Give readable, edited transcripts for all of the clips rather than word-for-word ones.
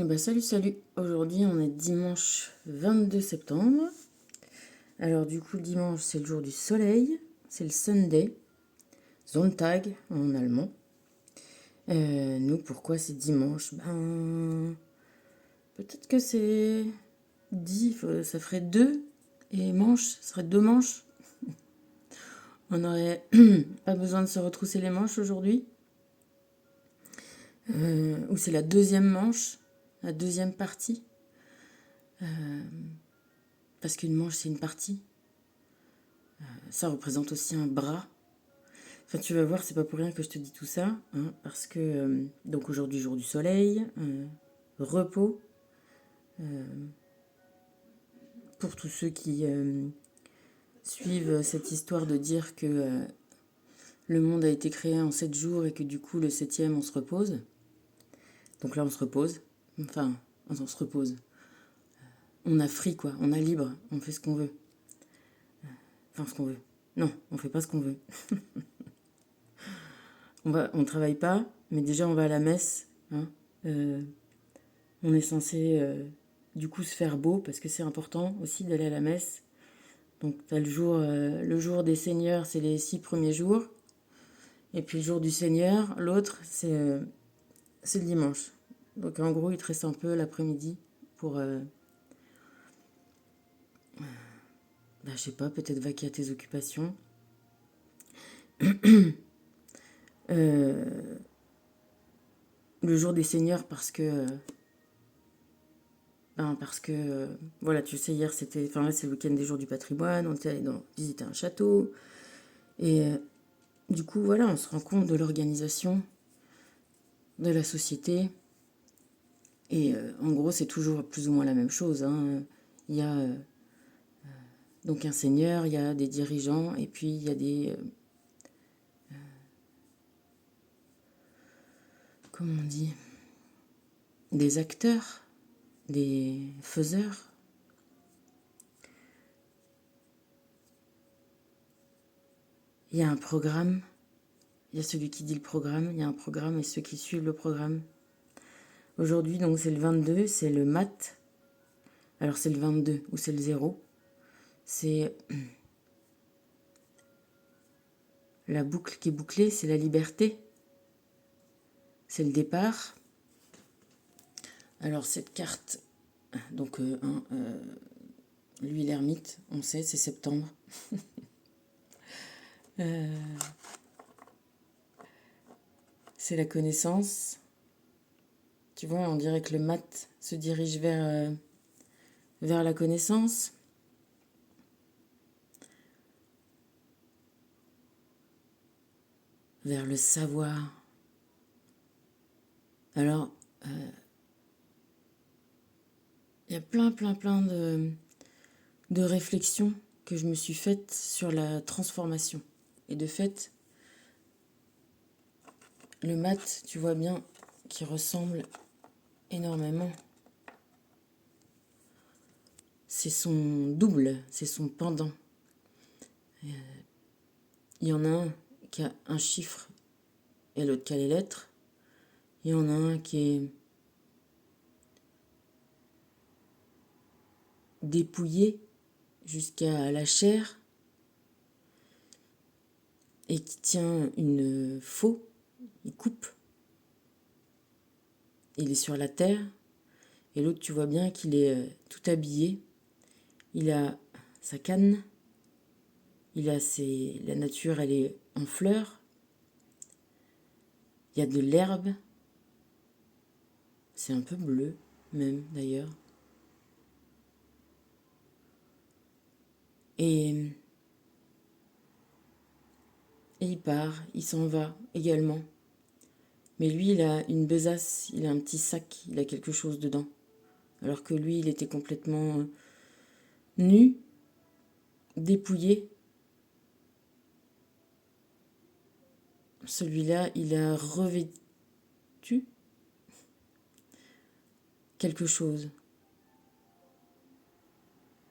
Eh ben, salut, salut. Aujourd'hui, on est dimanche 22 septembre. Alors, du coup, le dimanche, c'est le jour du soleil. C'est le Sunday. Sonntag en allemand. Nous, pourquoi c'est dimanche? Ben, peut-être que c'est ça ferait deux. Et manche, ça serait deux manches. On n'aurait pas besoin de se retrousser les manches aujourd'hui. Ou c'est la deuxième manche, la deuxième partie. Parce qu'une manche, c'est une partie. Ça représente aussi un bras. Enfin, tu vas voir, c'est pas pour rien que je te dis tout ça, hein, parce que donc aujourd'hui, jour du soleil, repos, pour tous ceux qui suivent cette histoire de dire que le monde a été créé en 7 jours et que du coup, le septième, on se repose. Donc là, on se repose. Enfin, on se repose. On a free, quoi. On a libre. On fait ce qu'on veut. Enfin, ce qu'on veut. Non, on fait pas ce qu'on veut. On travaille pas, mais déjà, on va à la messe. Hein. On est censé du coup se faire beau parce que c'est important aussi d'aller à la messe. Donc tu as le jour des Seigneurs, c'est les 6 premiers jours. Et puis le jour du Seigneur, l'autre, c'est le dimanche. Donc en gros, il te reste un peu l'après-midi pour, je sais pas, peut-être vaquer à tes occupations. Le jour des Seigneurs parce que voilà, tu sais, hier c'était, enfin là c'est le week-end des jours du patrimoine, on était allé visiter un château. Et du coup, voilà, on se rend compte de l'organisation de la société. Et en gros, c'est toujours plus ou moins la même chose. Hein. Il y a donc un seigneur, il y a des dirigeants, et puis il y a comment on dit, des acteurs, des faiseurs. Il y a un programme, il y a celui qui dit le programme, il y a un programme et ceux qui suivent le programme. Aujourd'hui, donc c'est le 22, c'est le mat. Alors c'est le 22 ou c'est le 0. C'est la boucle qui est bouclée, c'est la liberté. C'est le départ. Alors cette carte, donc lui l'ermite, on sait, c'est septembre. C'est la connaissance. Tu vois, on dirait que le mat se dirige vers la connaissance. Vers le savoir. Alors, il y a plein de réflexions que je me suis faites sur la transformation. Et de fait, le mat, tu vois bien, qui ressemble énormément. C'est son double, c'est son pendant. Il y en a un qui a un chiffre et l'autre qui a les lettres. Il y en a un qui est dépouillé jusqu'à la chair et qui tient une faux, il coupe. Il est sur la terre et l'autre tu vois bien qu'il est tout habillé. Il a sa canne, la nature elle est en fleurs. Il y a de l'herbe, c'est un peu bleu même d'ailleurs. Et il part, il s'en va également. Mais lui, il a une besace, il a un petit sac, il a quelque chose dedans. Alors que lui, il était complètement nu, dépouillé. Celui-là, il a revêtu quelque chose.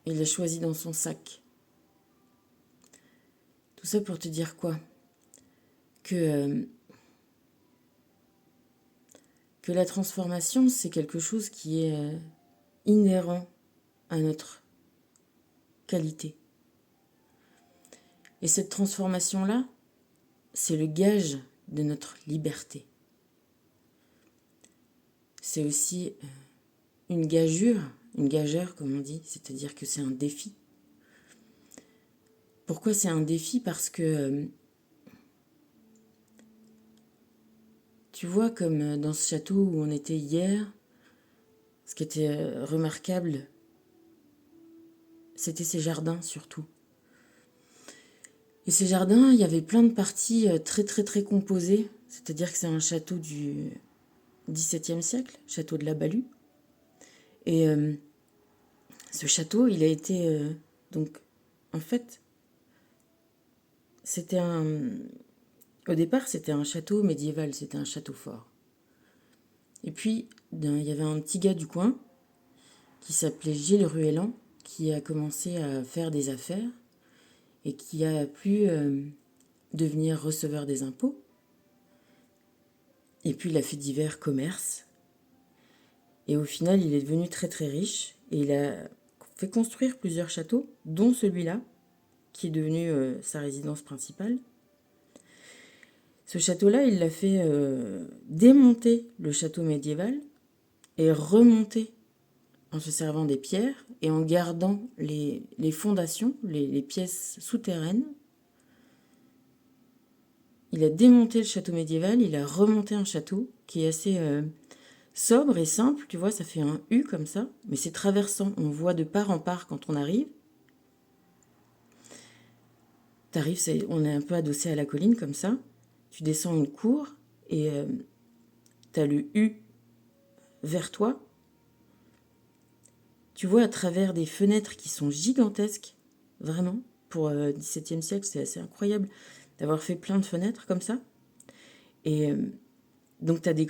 Il l'a choisi dans son sac. Tout ça pour te dire quoi? Que que la transformation, c'est quelque chose qui est inhérent à notre qualité. Et cette transformation-là, c'est le gage de notre liberté. C'est aussi une gageure comme on dit, c'est-à-dire que c'est un défi. Pourquoi c'est un défi? Parce que tu vois, comme dans ce château où on était hier, ce qui était remarquable, c'était ces jardins surtout. Et ces jardins, il y avait plein de parties très très très composées, c'est-à-dire que c'est un château du XVIIe siècle, château de la Balue. Et ce château, il a été... donc, en fait, c'était un... Au départ, c'était un château médiéval, c'était un château fort. Et puis, il y avait un petit gars du coin qui s'appelait Gilles Ruellan, qui a commencé à faire des affaires et qui a pu devenir receveur des impôts. Et puis, il a fait divers commerces. Et au final, il est devenu très très riche et il a fait construire plusieurs châteaux, dont celui-là, qui est devenu sa résidence principale. Ce château-là, il l'a fait démonter le château médiéval et remonter en se servant des pierres et en gardant les fondations, les pièces souterraines. Il a démonté le château médiéval, il a remonté un château qui est assez sobre et simple, tu vois, ça fait un U comme ça, mais c'est traversant, on voit de part en part quand on arrive. T'arrives, on est un peu adossé à la colline comme ça, tu descends une cour et t'as le U vers toi. Tu vois à travers des fenêtres qui sont gigantesques, vraiment, pour le XVIIe siècle, c'est assez incroyable d'avoir fait plein de fenêtres comme ça. Et donc, tu as des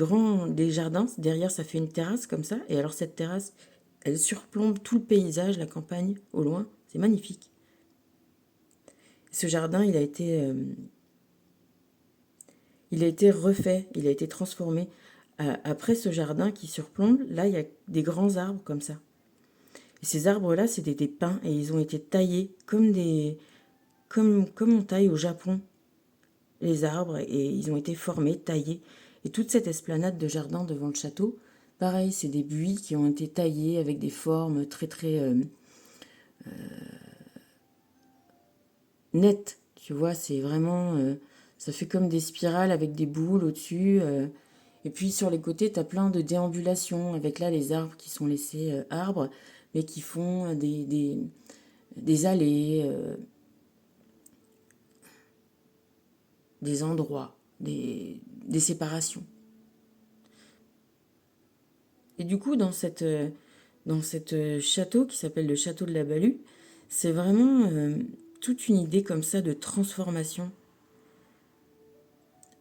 jardins, derrière, ça fait une terrasse comme ça. Et alors, cette terrasse, elle surplombe tout le paysage, la campagne, au loin. C'est magnifique. Ce jardin, il a été refait, il a été transformé. Après ce jardin qui surplombe, là, il y a des grands arbres comme ça. Et ces arbres-là, c'était des pins et ils ont été taillés comme on taille au Japon les arbres et ils ont été formés, taillés. Et toute cette esplanade de jardin devant le château, pareil, c'est des buis qui ont été taillés avec des formes très très nettes. Tu vois, c'est vraiment... ça fait comme des spirales avec des boules au-dessus. Et puis sur les côtés, tu as plein de déambulations avec là les arbres qui sont laissés arbres, mais qui font des allées, des endroits, des séparations. Et du coup, dans cette château qui s'appelle le château de la Balue, c'est vraiment toute une idée comme ça de transformation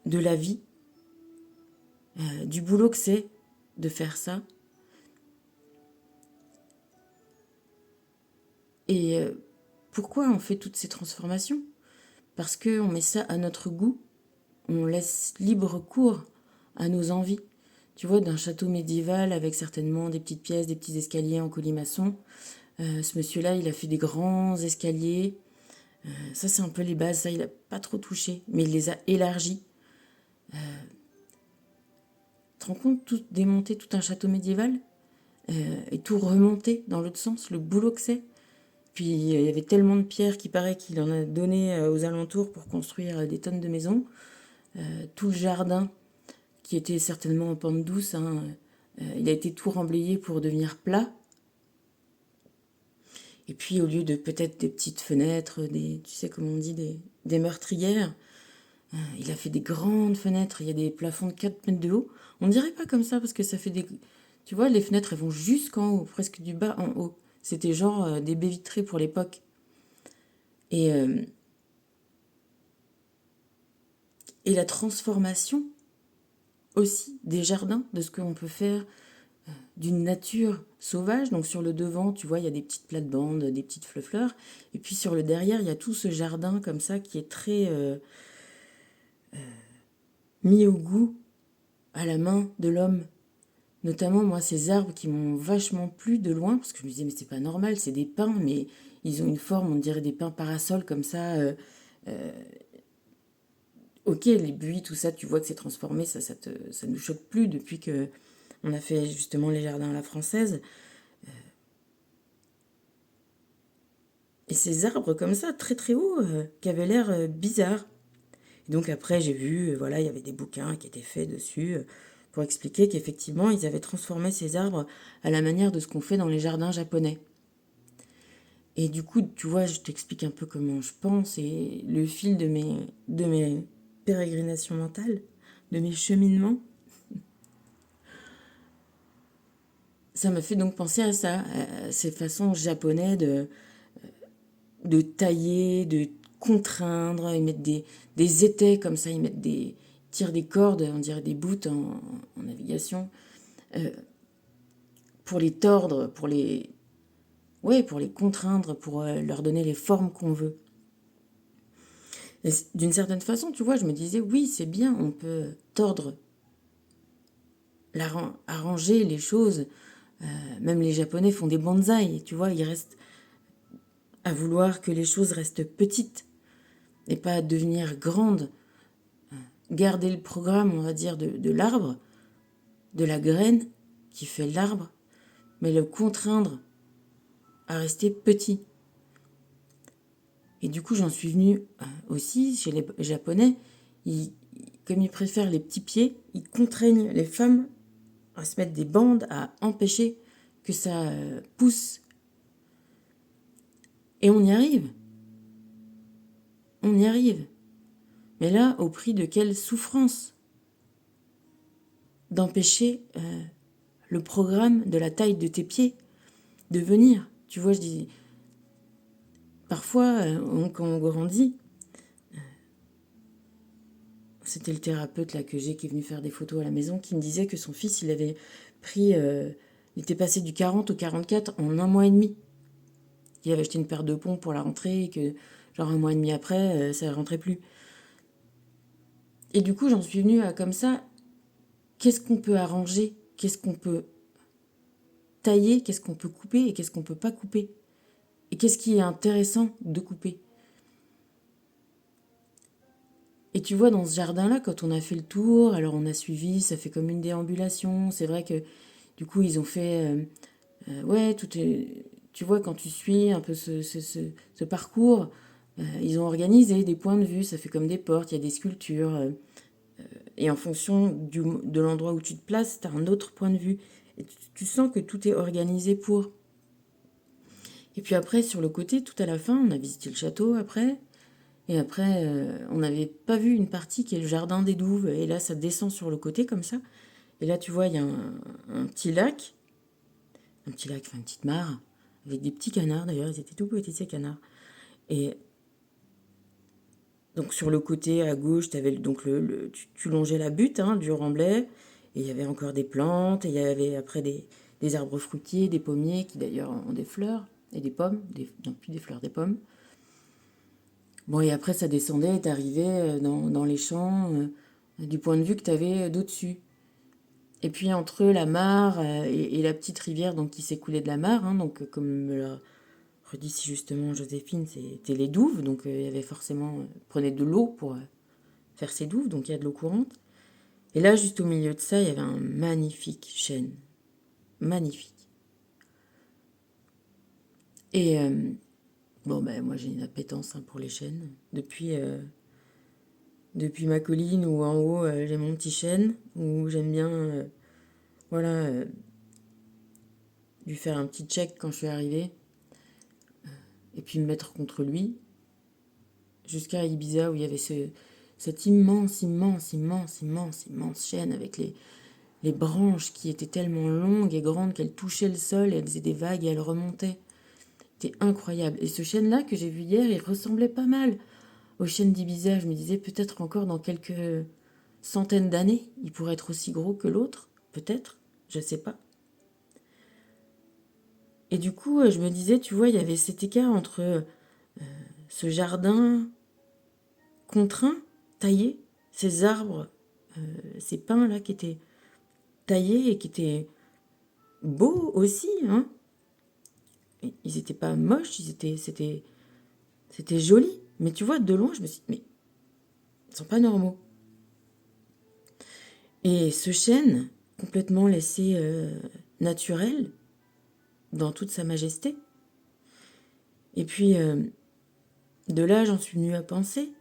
de la vie, du boulot que c'est de faire ça. Et pourquoi on fait toutes ces transformations? Parce qu'on met ça à notre goût, on laisse libre cours à nos envies. Tu vois, d'un château médiéval avec certainement des petites pièces, des petits escaliers en colimaçon. Ce monsieur-là, il a fait des grands escaliers. Ça, c'est un peu les bases. Ça, il n'a pas trop touché, mais il les a élargis. Tu te rends compte, tout démonter tout un château médiéval et tout remonter dans l'autre sens, le boulot que c'est. Puis il y avait tellement de pierres qu'il paraît qu'il en a donné aux alentours pour construire des tonnes de maisons. Tout le jardin, qui était certainement en pente douce, hein, il a été tout remblayé pour devenir plat. Et puis au lieu de peut-être des petites fenêtres, tu sais comment on dit, des meurtrières, il a fait des grandes fenêtres, il y a des plafonds de 4 mètres de haut. On ne dirait pas comme ça parce que ça fait des... Tu vois, les fenêtres, elles vont jusqu'en haut, presque du bas en haut. C'était genre des baies vitrées pour l'époque. Et la transformation aussi des jardins, de ce qu'on peut faire d'une nature sauvage. Donc sur le devant, tu vois, il y a des petites plates-bandes, des petites fleurs. Et puis sur le derrière, il y a tout ce jardin comme ça qui est très mis au goût à la main de l'homme. Notamment, moi, ces arbres qui m'ont vachement plu de loin, parce que je me disais, mais c'est pas normal, c'est des pins, mais ils ont une forme, on dirait des pins parasols comme ça. Ok, les buis, tout ça, tu vois que c'est transformé, ça nous choque plus depuis que on a fait justement les jardins à la française. Et ces arbres comme ça, très très hauts, qui avaient l'air bizarres. Et donc après, j'ai vu, voilà, il y avait des bouquins qui étaient faits dessus pour expliquer qu'effectivement, ils avaient transformé ces arbres à la manière de ce qu'on fait dans les jardins japonais. Et du coup, tu vois, je t'explique un peu comment je pense et le fil de mes pérégrinations mentales, de mes cheminements. Ça m'a fait donc penser à ça, à ces façons japonaises de tailler, de contraindre, ils mettent des étais comme ça, ils tirent des cordes, on dirait des bouts en navigation, pour les tordre, pour les contraindre, pour leur donner les formes qu'on veut. Et d'une certaine façon, tu vois, je me disais, oui, c'est bien, on peut tordre, arranger les choses. Même les Japonais font des bonsaïs, tu vois, ils restent à vouloir que les choses restent petites et pas devenir grandes. Garder le programme, on va dire, de l'arbre, de la graine qui fait l'arbre, mais le contraindre à rester petit. Et du coup, j'en suis venue aussi chez les Japonais, comme ils préfèrent les petits pieds, ils contraignent les femmes à se mettre des bandes, à empêcher que ça pousse. Et on y arrive. On y arrive. Mais là, au prix de quelle souffrance d'empêcher le programme de la taille de tes pieds de venir. Tu vois, je dis, parfois, quand on grandit, c'était le thérapeute là que j'ai qui est venu faire des photos à la maison qui me disait que son fils, il avait pris, il était passé du 40 au 44 en 1 mois et demi. Il avait acheté une paire de pompes pour la rentrée et que, genre 1 mois et demi après, ça ne rentrait plus. Et du coup, j'en suis venue à comme ça, qu'est-ce qu'on peut arranger, qu'est-ce qu'on peut tailler, qu'est-ce qu'on peut couper et qu'est-ce qu'on peut pas couper. Et qu'est-ce qui est intéressant de couper. Et tu vois, dans ce jardin-là, quand on a fait le tour, alors on a suivi, ça fait comme une déambulation. C'est vrai que du coup, ils ont fait. Ouais, tout est. Tu vois, quand tu suis un peu ce parcours, ils ont organisé des points de vue, ça fait comme des portes, il y a des sculptures. Et en fonction de l'endroit où tu te places, tu as un autre point de vue. Et tu sens que tout est organisé pour. Et puis après, sur le côté, tout à la fin, on a visité le château après. Et après, on n'avait pas vu une partie qui est le jardin des Douves. Et là, ça descend sur le côté comme ça. Et là, tu vois, il y a un petit lac. Un petit lac, enfin une petite mare. Avec des petits canards d'ailleurs. Ils étaient tout petits ces canards. Et donc sur le côté à gauche, avais donc tu longeais la butte du remblai. Et il y avait encore des plantes. Et il y avait après des arbres fruitiers, des pommiers qui d'ailleurs ont des fleurs. Et des pommes. Non, plus des fleurs, des pommes. Bon, et après, ça descendait et t'arrivais dans les champs du point de vue que t'avais d'au-dessus. Et puis, entre la mare et la petite rivière donc, qui s'écoulait de la mare, donc comme me l'a redit si justement Joséphine, c'était les douves. Donc, il y avait forcément... prenait de l'eau pour faire ses douves, donc il y a de l'eau courante. Et là, juste au milieu de ça, il y avait un magnifique chêne. Magnifique. Et bon, ben, moi, j'ai une appétence pour les chênes. Depuis ma colline où en haut j'ai mon petit chêne où j'aime bien voilà lui faire un petit check quand je suis arrivée et puis me mettre contre lui jusqu'à Ibiza où il y avait cet immense chêne avec les branches qui étaient tellement longues et grandes qu'elles touchaient le sol et elles faisaient des vagues et elles remontaient. C'était incroyable. Et ce chêne-là que j'ai vu hier, il ressemblait pas mal au chêne d'Ibiza. Je me disais peut-être encore dans quelques centaines d'années, il pourrait être aussi gros que l'autre. Peut-être, je sais pas. Et du coup, je me disais, tu vois, il y avait cet écart entre ce jardin contraint, taillé, ces arbres, ces pins-là qui étaient taillés et qui étaient beaux aussi, hein. Ils étaient pas moches, c'était joli. Mais tu vois, de loin, je me suis dit, mais ils sont pas normaux. Et ce chêne, complètement laissé naturel, dans toute sa majesté. Et puis, de là, j'en suis venue à penser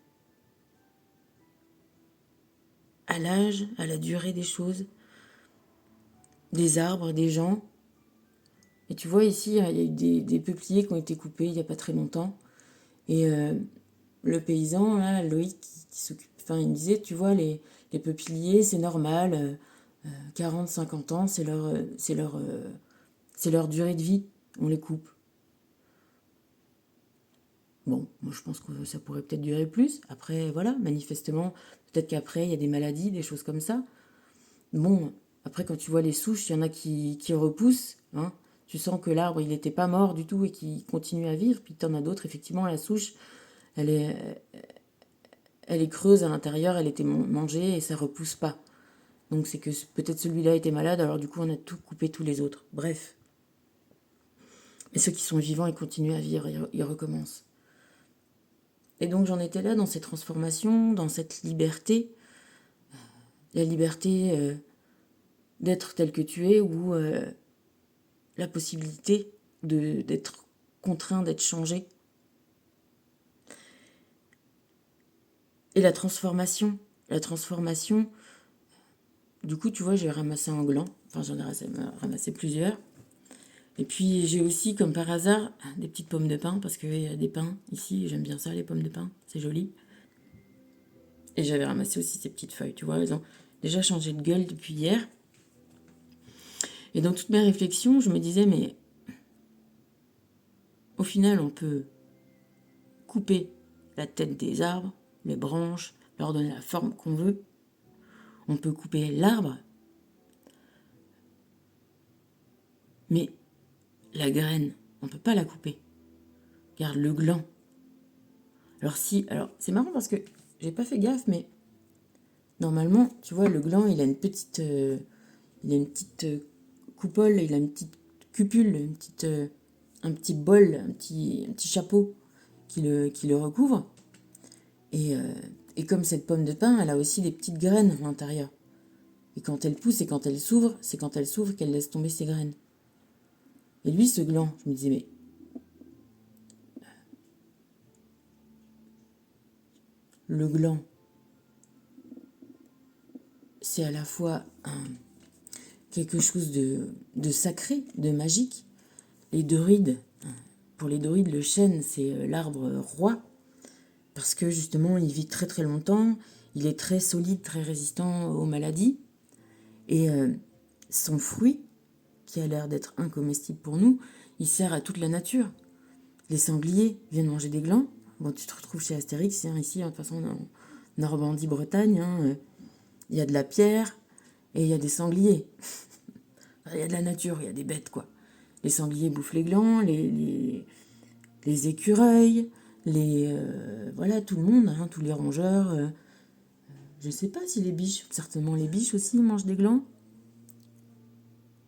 à l'âge, à la durée des choses, des arbres, des gens. Et tu vois, ici, il y a eu des peupliers qui ont été coupés il n'y a pas très longtemps. Et le paysan, là, Loïc, qui s'occupe, enfin, il me disait, tu vois, les peupliers, c'est normal, 40, 50 ans, c'est leur durée de vie, on les coupe. Bon, moi je pense que ça pourrait peut-être durer plus. Après, voilà, manifestement, peut-être qu'après, il y a des maladies, des choses comme ça. Bon, après, quand tu vois les souches, il y en a qui repoussent, hein. Tu sens que l'arbre, il n'était pas mort du tout et qu'il continue à vivre. Puis tu en as d'autres, effectivement, la souche, elle est, elle est creuse à l'intérieur, elle était mangée et ça repousse pas. Donc c'est que peut-être celui-là était malade, alors du coup on a tout coupé tous les autres. Bref. Mais ceux qui sont vivants, ils continuent à vivre, ils recommencent. Et donc j'en étais là dans ces transformations, dans cette liberté. La liberté d'être tel que tu es ou la possibilité d'être contraint, d'être changé. Et la transformation, du coup, tu vois, j'ai ramassé un gland. Enfin, j'en ai ramassé plusieurs. Et puis, j'ai aussi, comme par hasard, des petites pommes de pin, parce qu'il y a des pins ici. J'aime bien ça, les pommes de pin. C'est joli. Et j'avais ramassé aussi ces petites feuilles. Tu vois, elles ont déjà changé de gueule depuis hier. Et dans toutes mes réflexions, je me disais, mais au final, on peut couper la tête des arbres, les branches, leur donner la forme qu'on veut. On peut couper l'arbre, mais la graine, on ne peut pas la couper. Regarde le gland. Alors c'est marrant parce que j'ai pas fait gaffe, mais normalement, tu vois, le gland, il a une petite, coupole, il a une petite cupule, un petit bol, un petit chapeau qui le recouvre. Et comme cette pomme de pin, elle a aussi des petites graines à l'intérieur. Et quand elle pousse et quand elle s'ouvre, c'est quand elle s'ouvre qu'elle laisse tomber ses graines. Et lui, ce gland, je me disais, mais le gland, c'est à la fois quelque chose de sacré, de magique. Les druides, pour les druides, le chêne, c'est l'arbre roi, parce que justement, il vit très très longtemps, il est très solide, très résistant aux maladies, et son fruit, qui a l'air d'être incomestible pour nous, il sert à toute la nature. Les sangliers viennent manger des glands. Bon, tu te retrouves chez Astérix, hein, ici, de toute façon, en Normandie-Bretagne, hein, il y a de la pierre et il y a des sangliers. Il y a de la nature, il y a des bêtes, quoi. Les sangliers bouffent les glands, les écureuils, voilà, tout le monde, hein, tous les rongeurs. Je sais pas si les biches, certainement les biches aussi mangent des glands.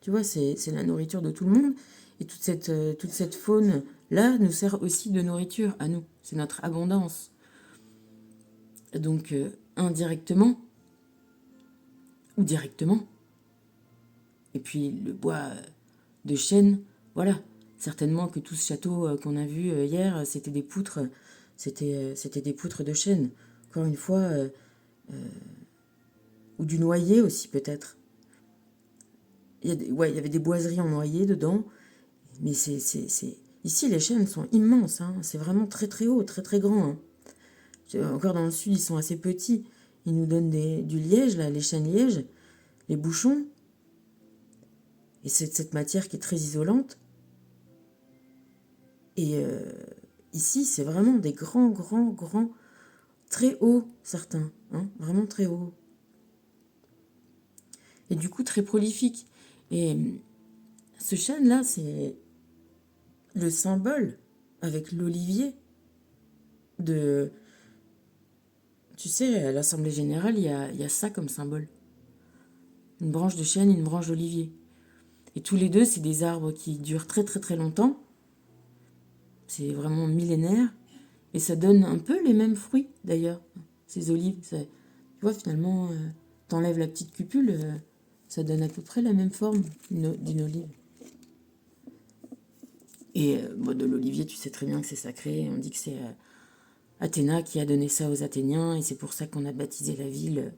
Tu vois, c'est la nourriture de tout le monde. Et toute cette faune-là nous sert aussi de nourriture à nous. C'est notre abondance. Donc, indirectement ou directement. Et puis, le bois de chêne, voilà. Certainement que tout ce château qu'on a vu hier, c'était des poutres. C'était des poutres de chêne. Encore une fois, ou du noyer aussi, peut-être. Il y avait des boiseries en noyer dedans. Mais ici, les chênes sont immenses. Hein. C'est vraiment très très haut, très très grand. Hein. Encore dans le sud, ils sont assez petits. Ils nous donnent du liège, là, les chênes lièges, les bouchons. Et c'est cette matière qui est très isolante. Et ici, c'est vraiment des grands, très hauts, certains. Hein, vraiment très hauts. Et du coup, très prolifiques. Et ce chêne-là, c'est le symbole, avec l'olivier, de... Tu sais, à l'Assemblée générale, il y a ça comme symbole. une branche de chêne et une branche d'olivier. Et tous les deux, c'est des arbres qui durent très très très longtemps. C'est vraiment millénaire. Et ça donne un peu les mêmes fruits, d'ailleurs. Ces olives, tu vois, finalement, t'enlèves la petite cupule, ça donne à peu près la même forme d'une olive. Et de l'olivier, tu sais très bien que c'est sacré. On dit que c'est Athéna qui a donné ça aux Athéniens. Et c'est pour ça qu'on a baptisé la ville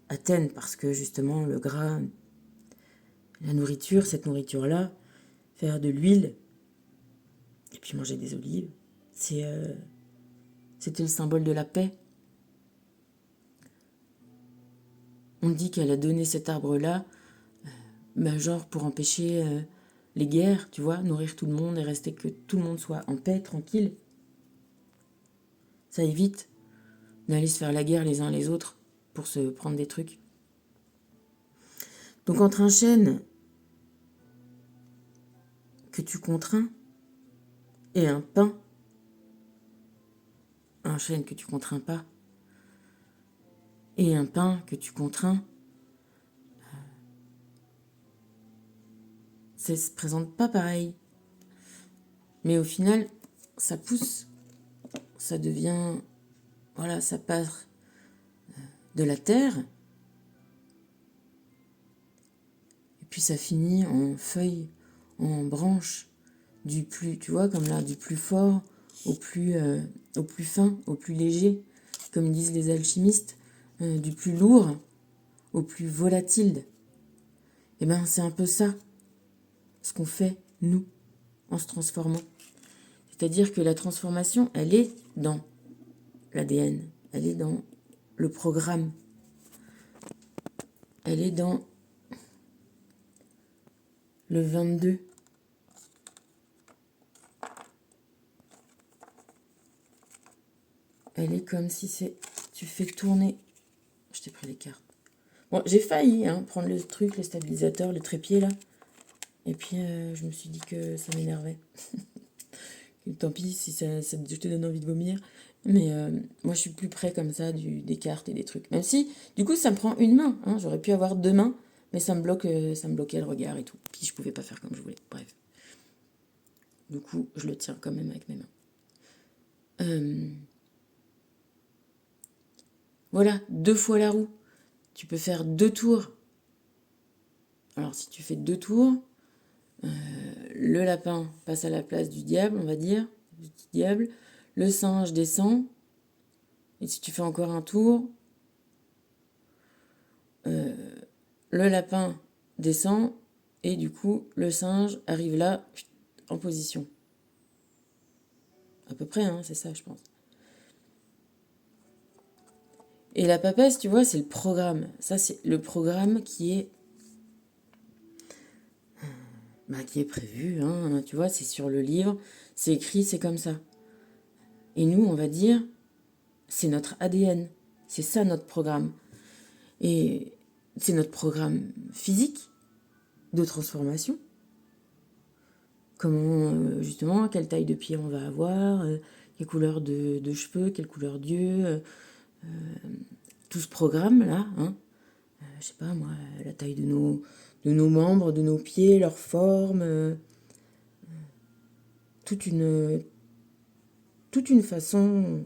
Athènes. Parce que justement, le gras, la nourriture, cette nourriture-là, faire de l'huile, et puis manger des olives, c'était le symbole de la paix. On dit qu'elle a donné cet arbre-là, genre pour empêcher les guerres, tu vois, nourrir tout le monde et rester que tout le monde soit en paix, tranquille. Ça évite d'aller se faire la guerre les uns les autres pour se prendre des trucs. Donc entre un chêne que tu contrains et un pin, un chêne que tu contrains pas, et un pin que tu contrains, ça se présente pas pareil. Mais au final, ça pousse, ça devient, voilà, ça part de la terre, et puis ça finit en feuilles, en branches, du plus, tu vois, comme là, du plus fort au plus fin, au plus léger, comme disent les alchimistes, du plus lourd au plus volatile. Et ben c'est un peu ça, ce qu'on fait, nous, en se transformant. C'est-à-dire que la transformation, elle est dans l'ADN, elle est dans le programme, elle est dans le 22. Elle est comme si tu fais tourner. Je t'ai pris les cartes. Bon, j'ai failli prendre le truc, le stabilisateur, le trépied là. Et puis je me suis dit que ça m'énervait. Tant pis si ça te donne envie de vomir. Mais moi je suis plus près comme ça des cartes et des trucs. Même si, du coup, ça me prend une main. J'aurais pu avoir 2 mains, mais ça me bloquait le regard et tout. Puis je pouvais pas faire comme je voulais. Bref. Du coup, je le tiens quand même avec mes mains. Voilà, 2 fois la roue. Tu peux faire 2 tours. Alors si tu fais 2 tours, le lapin passe à la place du diable, on va dire, du petit diable. Le singe descend. Et si tu fais encore un tour, le lapin descend. Et du coup, le singe arrive là, en position. À peu près, c'est ça, je pense. Et la papesse, tu vois, c'est le programme. Ça, c'est le programme qui est prévu. Tu vois, c'est sur le livre. C'est écrit, c'est comme ça. Et nous, on va dire, c'est notre ADN. C'est ça notre programme. Et c'est notre programme physique de transformation. Comment, justement, quelle taille de pied on va avoir, quelle couleur de cheveux, quelle couleur d'yeux, tout ce programme-là. Je sais pas moi, la taille de nos membres, de nos pieds, leur forme, toute une façon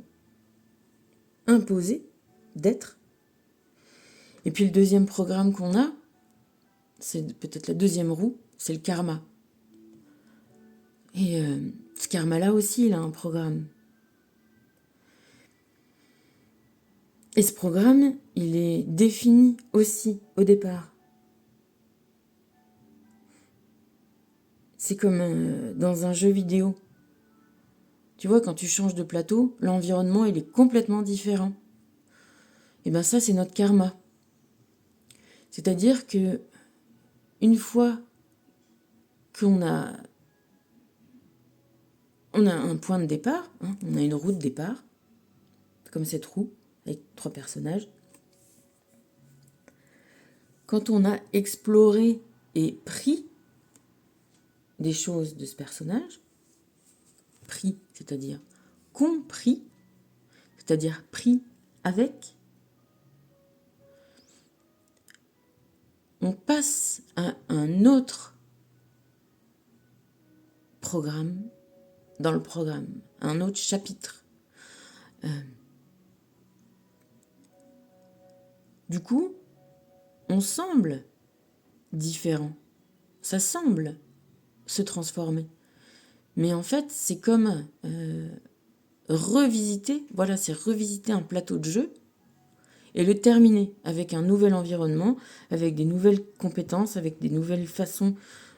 imposée d'être. Et puis le deuxième programme qu'on a, c'est peut-être la deuxième roue, c'est le karma. Et ce karma-là aussi, il a un programme. Et ce programme, il est défini aussi au départ. C'est comme dans un jeu vidéo. Tu vois, quand tu changes de plateau, l'environnement, il est complètement différent. Et bien ça, c'est notre karma. C'est-à-dire que une fois qu'on a un point de départ, on a une roue de départ, comme cette roue, avec 3 personnages. Quand on a exploré et pris des choses de ce personnage, pris, c'est-à-dire compris, c'est-à-dire pris avec, on passe à un autre programme dans le programme, un autre chapitre. Du coup, on semble différent. Ça semble se transformer. Mais en fait, c'est comme revisiter, voilà, c'est revisiter un plateau de jeu et le terminer avec un nouvel environnement, avec des nouvelles compétences, avec des nouvelles façons,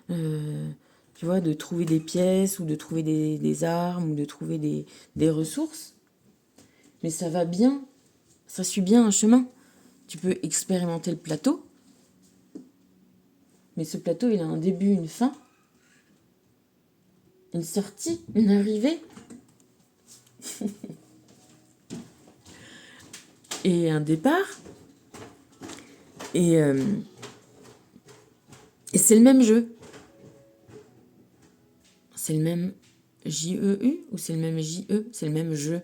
tu vois, de trouver des pièces ou de trouver des armes ou de trouver des ressources. Mais ça va bien, ça suit bien un chemin. Tu peux expérimenter le plateau, mais ce plateau, il a un début, une fin, une sortie, une arrivée. Et un départ. Et c'est le même jeu. C'est le même J-E-U ou c'est le même J-E? C'est le même jeu.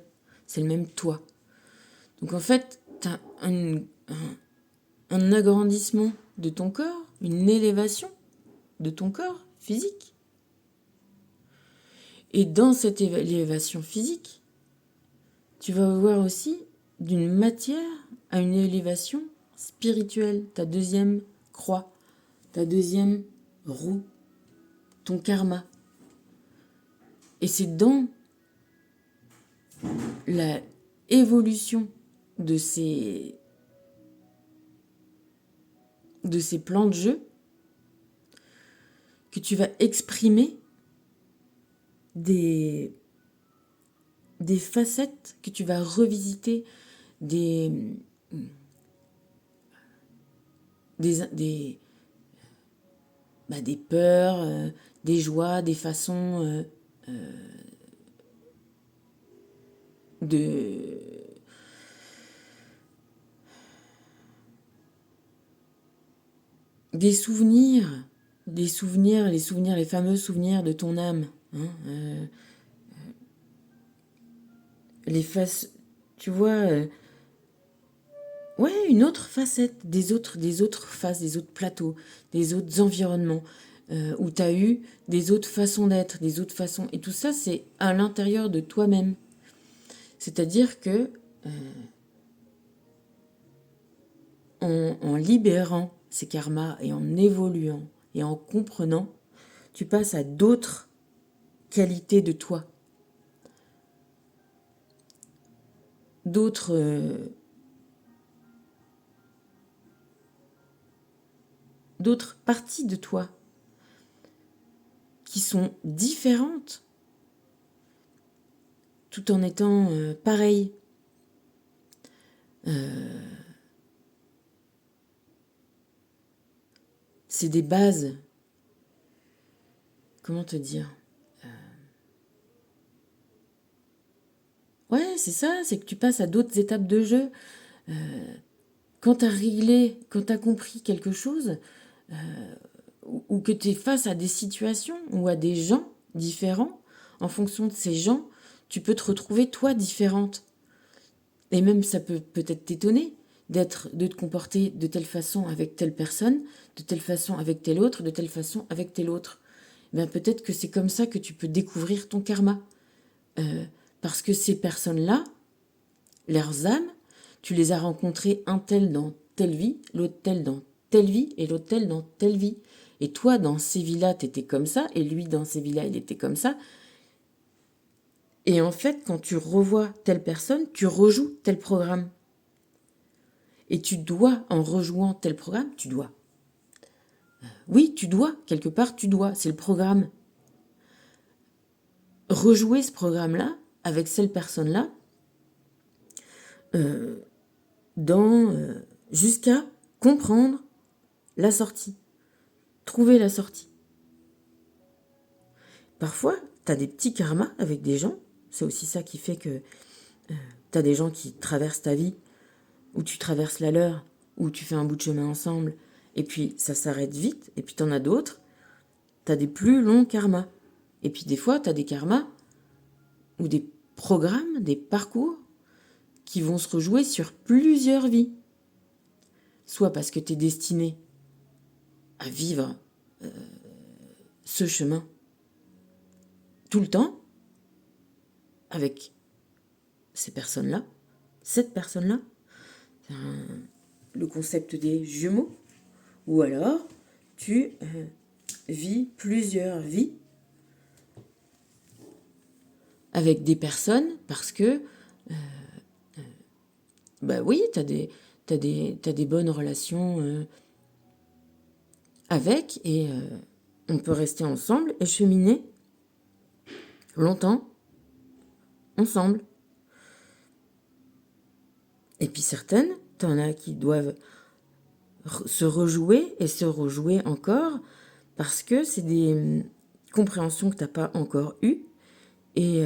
C'est le même toi. Donc en fait, tu as un agrandissement de ton corps, une élévation de ton corps physique. Et dans cette élévation physique, tu vas voir aussi d'une matière à une élévation spirituelle, ta deuxième croix, ta deuxième roue, ton karma. Et c'est dans la évolution de ces plans de jeu que tu vas exprimer des facettes, que tu vas revisiter des peurs, des joies, des façons des souvenirs, les fameux souvenirs de ton âme, hein, les faces, tu vois, ouais, une autre facette, des autres faces, des autres plateaux, des autres environnements, où tu as eu des autres façons d'être, des autres façons, et tout ça, c'est à l'intérieur de toi-même. C'est-à-dire que en libérant ces karmas et en évoluant et en comprenant, tu passes à d'autres qualités de toi. D'autres parties de toi qui sont différentes tout en étant pareilles. C'est des bases. Comment te dire? Ouais, c'est ça, c'est que tu passes à d'autres étapes de jeu. Quand tu as réglé, quand tu as compris quelque chose, ou que tu es face à des situations ou à des gens différents, en fonction de ces gens, tu peux te retrouver toi différente. Et même ça peut peut-être t'étonner de te comporter de telle façon avec telle personne, de telle façon avec telle autre, de telle façon avec telle autre. Ben peut-être que c'est comme ça que tu peux découvrir ton karma. Parce que ces personnes-là, leurs âmes, tu les as rencontrées un tel dans telle vie, l'autre tel dans telle vie et l'autre tel dans telle vie. Et toi, dans ces vies-là, t'étais comme ça, et lui, dans ces vies-là, il était comme ça. Et en fait, quand tu revois telle personne, tu rejoues tel programme. Et tu dois, en rejouant tel programme, tu dois. Oui, tu dois, quelque part, tu dois, c'est le programme. Rejouer ce programme-là, avec cette personne-là, jusqu'à comprendre la sortie. Trouver la sortie. Parfois, tu as des petits karmas avec des gens. C'est aussi ça qui fait que tu as des gens qui traversent ta vie, ou tu traverses la leur, ou tu fais un bout de chemin ensemble, et puis ça s'arrête vite, et puis tu en as d'autres. Tu as des plus longs karmas. Et puis des fois, tu as des karmas ou des programmes, des parcours qui vont se rejouer sur plusieurs vies. Soit parce que tu es destiné à vivre ce chemin tout le temps avec ces personnes-là, cette personne-là. C'est le concept des jumeaux. Ou alors, tu vis plusieurs vies avec des personnes parce que, bah oui, t'as des bonnes relations avec et on peut rester ensemble et cheminer longtemps ensemble. Et puis certaines, t'en as qui doivent se rejouer et se rejouer encore parce que c'est des compréhensions que t'as pas encore eues et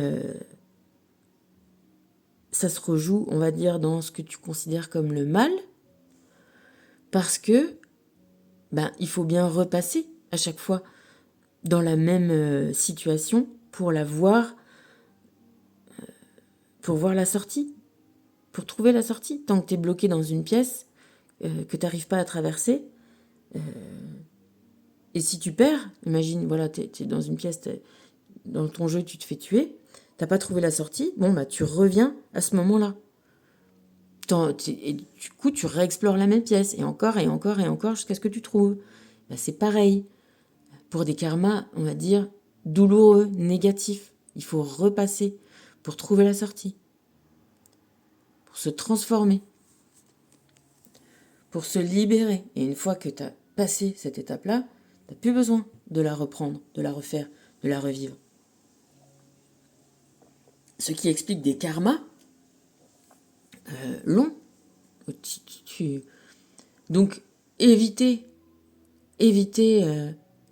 ça se rejoue, on va dire, dans ce que tu considères comme le mal parce que il faut bien repasser à chaque fois dans la même situation pour voir la sortie, pour trouver la sortie. Tant que tu es bloqué dans une pièce que tu n'arrives pas à traverser, et si tu perds, imagine, voilà, tu es dans une pièce, dans ton jeu, tu te fais tuer, t'as pas trouvé la sortie, tu reviens à ce moment-là. Et du coup, tu réexplores la même pièce, et encore, et encore, et encore, jusqu'à ce que tu trouves. C'est pareil. Pour des karmas, on va dire, douloureux, négatifs. Il faut repasser pour trouver la sortie. Pour se transformer. Pour se libérer. Et une fois que tu as passé cette étape-là, tu n'as plus besoin de la reprendre, de la refaire, de la revivre. Ce qui explique des karmas longs. Donc, éviter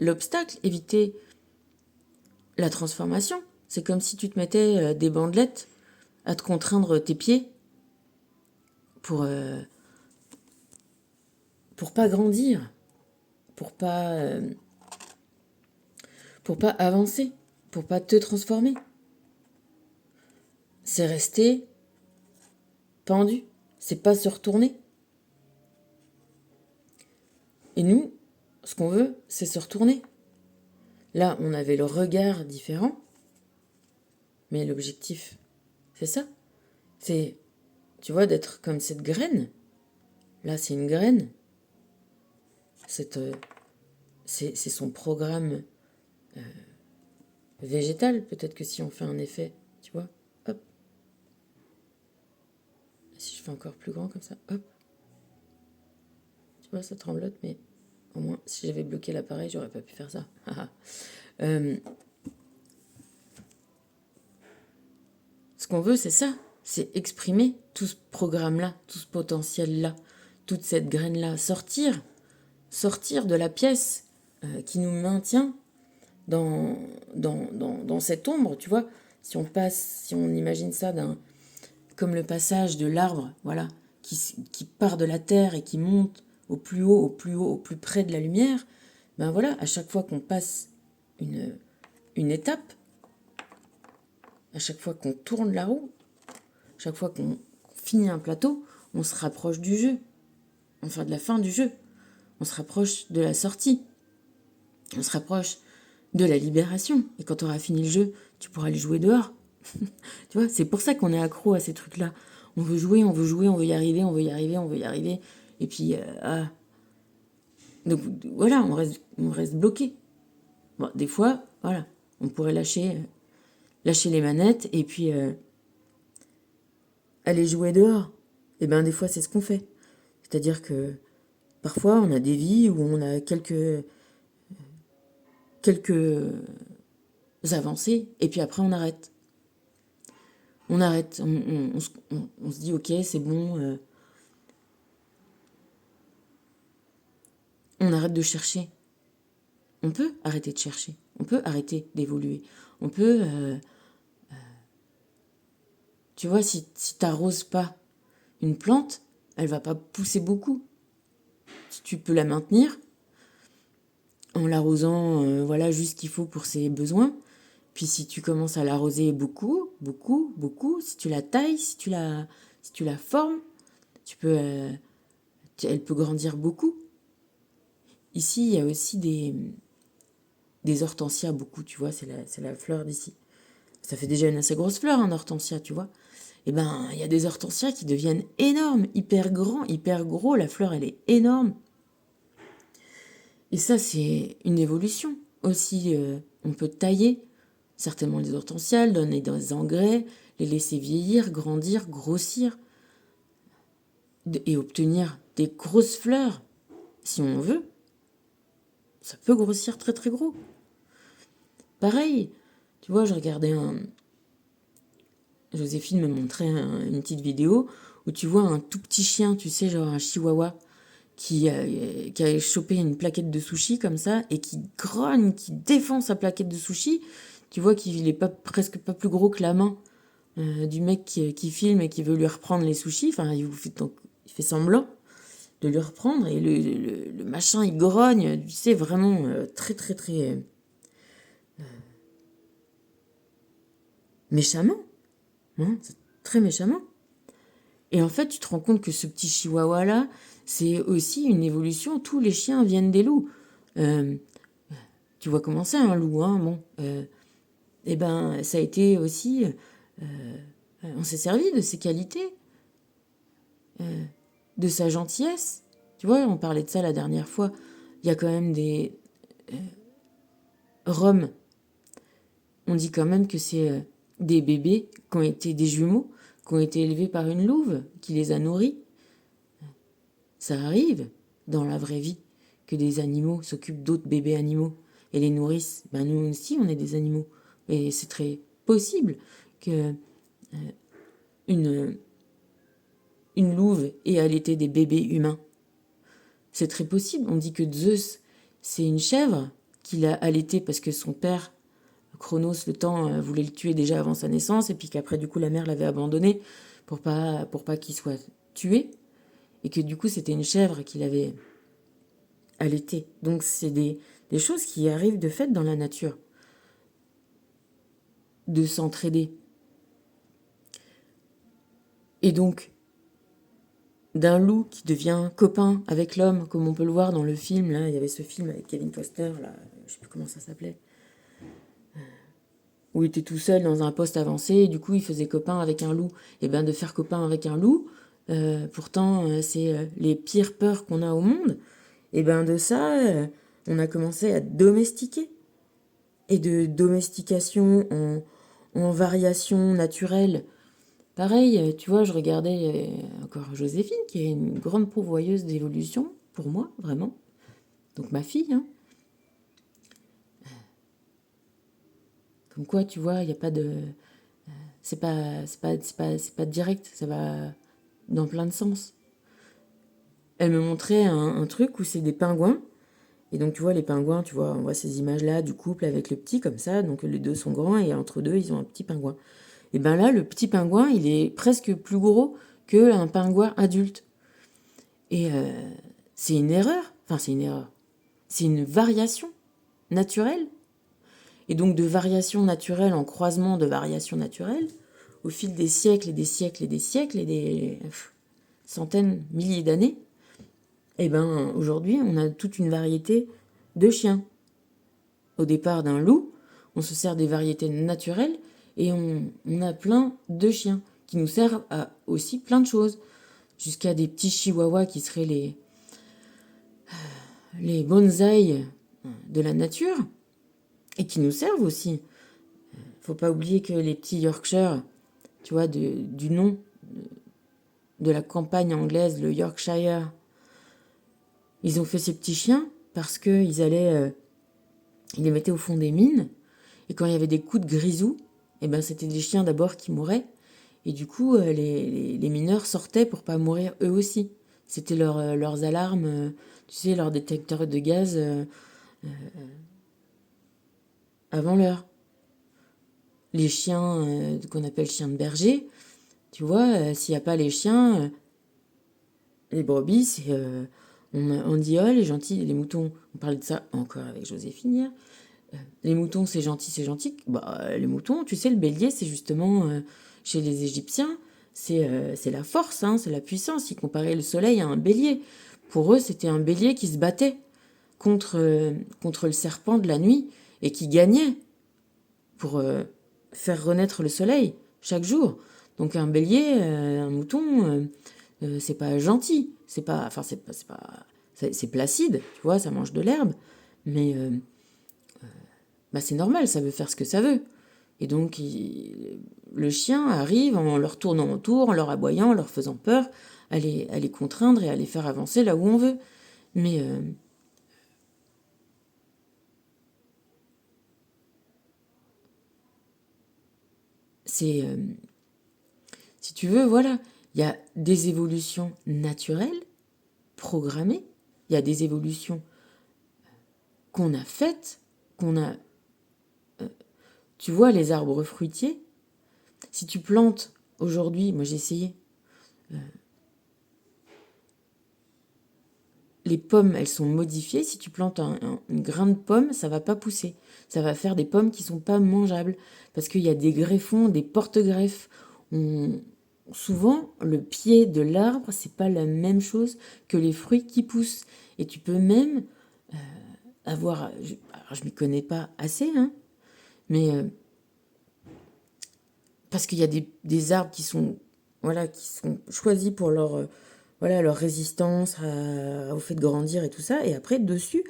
l'obstacle, éviter la transformation. C'est comme si tu te mettais des bandelettes à te contraindre tes pieds pour pas grandir, pour pas avancer, pour pas te transformer. C'est rester pendu, c'est pas se retourner. Et nous, ce qu'on veut, c'est se retourner. Là, on avait le regard différent, mais l'objectif, c'est ça. C'est, tu vois, d'être comme cette graine. Là, c'est une graine. C'est son programme végétal. Peut-être que si on fait un effet, tu vois, hop. Si je fais encore plus grand comme ça, hop. Tu vois, ça tremblote, mais au moins, si j'avais bloqué l'appareil, j'aurais pas pu faire ça. Ce qu'on veut, c'est ça. C'est exprimer tout ce programme-là, tout ce potentiel-là, toute cette graine-là. Sortir de la pièce qui nous maintient dans cette ombre, tu vois. Si on imagine ça comme le passage de l'arbre, voilà, qui part de la terre et qui monte au plus haut, au plus près de la lumière, voilà, à chaque fois qu'on passe une étape, à chaque fois qu'on tourne la roue, à chaque fois qu'on finit un plateau, on se rapproche du jeu, enfin de la fin du jeu, on se rapproche de la sortie, on se rapproche de la libération. Et quand tu auras fini le jeu, tu pourras aller jouer dehors. Tu vois, c'est pour ça qu'on est accro à ces trucs-là. On veut jouer, on veut y arriver. Et puis, donc voilà, on reste bloqué. Bon, des fois, voilà, on pourrait lâcher les manettes et puis aller jouer dehors. Et des fois, c'est ce qu'on fait. C'est-à-dire que parfois, on a des vies où on a quelques avancées et puis après, on arrête. On arrête, on se dit ok, c'est bon, on arrête de chercher. On peut arrêter de chercher, on peut arrêter d'évoluer, on peut, tu vois, si t'arroses pas une plante, elle va pas pousser beaucoup. Si tu peux la maintenir en l'arrosant, voilà, juste ce qu'il faut pour ses besoins. Puis si tu commences à l'arroser beaucoup, si tu la tailles, si tu la formes, elle peut grandir beaucoup. ici, il y a aussi des hortensias, beaucoup, tu vois, c'est la fleur d'ici. Ça fait déjà une assez grosse fleur, un hortensia, tu vois. Et ben, il y a des hortensias qui deviennent énormes, hyper grands, hyper gros. La fleur, elle est énorme. Et ça, c'est une évolution. Aussi, on peut tailler certainement les hortensias, donner des engrais, les laisser vieillir, grandir, grossir et obtenir des grosses fleurs. Si on veut, ça peut grossir très très gros. Pareil, tu vois, je regardais Joséphine me montrait une petite vidéo où tu vois un tout petit chien, tu sais, genre un chihuahua, qui a chopé une plaquette de sushi comme ça et qui grogne, qui défend sa plaquette de sushi. Tu vois qu'il est presque pas plus gros que la main du mec qui filme et qui veut lui reprendre les sushis. Enfin, il fait semblant de lui reprendre et le machin, il grogne, tu sais, vraiment très, très, très méchamment. Hein, c'est très méchamment. Et en fait, tu te rends compte que ce petit chihuahua-là, c'est aussi une évolution. Tous les chiens viennent des loups. Tu vois comment c'est un loup, hein, bon. Eh ben, ça a été aussi... on s'est servi de ses qualités, de sa gentillesse. Tu vois, on parlait de ça la dernière fois. Il y a quand même des... Roms. On dit quand même que c'est des bébés qui ont été des jumeaux, qui ont été élevés par une louve, qui les a nourris. Ça arrive dans la vraie vie que des animaux s'occupent d'autres bébés animaux et les nourrissent. Ben nous aussi, on est des animaux. Et c'est très possible que une louve ait allaité des bébés humains. C'est très possible. On dit que Zeus, c'est une chèvre qu'il a allaité parce que son père, Chronos, le temps, voulait le tuer déjà avant sa naissance et puis qu'après, du coup, la mère l'avait abandonné pour pas qu'il soit tué. Et que du coup, c'était une chèvre qu'il avait allaité. Donc, c'est des choses qui arrivent de fait dans la nature. De s'entraider. Et donc, d'un loup qui devient copain avec l'homme, comme on peut le voir dans le film, là, il y avait ce film avec Kevin Costner, là, je sais plus comment ça s'appelait, où il était tout seul dans un poste avancé, et du coup, il faisait copain avec un loup. Et bien, de faire copain avec un loup, pourtant, c'est les pires peurs qu'on a au monde, et bien, de ça, on a commencé à domestiquer. Et de domestication en variation naturelle. Pareil, tu vois, je regardais encore Joséphine, qui est une grande pourvoyeuse d'évolution, pour moi, vraiment. Donc ma fille, hein. Comme quoi, tu vois, il n'y a pas de... C'est pas direct, ça va dans plein de sens. Elle me montrait un truc où c'est des pingouins. Et donc, tu vois, les pingouins, tu vois, on voit ces images-là du couple avec le petit, comme ça. Donc, les deux sont grands et entre deux, ils ont un petit pingouin. Et bien là, le petit pingouin, il est presque plus gros qu'un pingouin adulte. Et c'est une erreur. Enfin, c'est une erreur. C'est une variation naturelle. Et donc, de variation naturelle en croisement de variations naturelles, au fil des siècles et des siècles et des siècles et des centaines, milliers d'années, et ben aujourd'hui, on a toute une variété de chiens. Au départ d'un loup, on se sert des variétés naturelles et on a plein de chiens qui nous servent à aussi plein de choses. Jusqu'à des petits chihuahuas qui seraient les bonsaïs de la nature et qui nous servent aussi. Faut pas oublier que les petits Yorkshire, tu vois, du nom de la campagne anglaise, le Yorkshire, ils ont fait ces petits chiens parce qu'ils allaient... ils les mettaient au fond des mines. Et quand il y avait des coups de grisou, eh ben, c'était des chiens d'abord qui mouraient. Et du coup, les mineurs sortaient pour pas mourir eux aussi. C'était leurs alarmes, tu sais, leurs détecteurs de gaz avant l'heure. Les chiens qu'on appelle chiens de berger, tu vois, s'il n'y a pas les chiens, les brebis, on dit, oh, les gentils, les moutons. On parlait de ça encore avec Joséphine hier. Les moutons, c'est gentil, c'est gentil. Bah, les moutons, tu sais, le bélier, c'est justement, chez les Égyptiens, c'est la force, hein, c'est la puissance. Ils comparaient le soleil à un bélier. Pour eux, c'était un bélier qui se battait contre le serpent de la nuit et qui gagnait pour faire renaître le soleil chaque jour. Donc un bélier, un mouton, c'est pas gentil, c'est pas, enfin c'est placide, tu vois, ça mange de l'herbe, mais bah c'est normal, ça veut faire ce que ça veut. Et donc le chien arrive en leur tournant autour, en leur aboyant, en leur faisant peur, à les contraindre et à les faire avancer là où on veut. Mais c'est, si tu veux, voilà, il y a des évolutions naturelles, programmées, il y a des évolutions qu'on a faites, qu'on a, tu vois, les arbres fruitiers, si tu plantes aujourd'hui, moi j'ai essayé, les pommes, elles sont modifiées. Si tu plantes une grain de pomme, ça va pas pousser. Ça va faire des pommes qui sont pas mangeables. Parce qu'il y a des greffons, des porte-greffes. Souvent, le pied de l'arbre, c'est pas la même chose que les fruits qui poussent. Et tu peux même avoir... Alors, je m'y connais pas assez, hein, mais parce qu'il y a des arbres qui sont, voilà, qui sont choisis pour leur, voilà, leur résistance au fait de grandir et tout ça. Et après, dessus,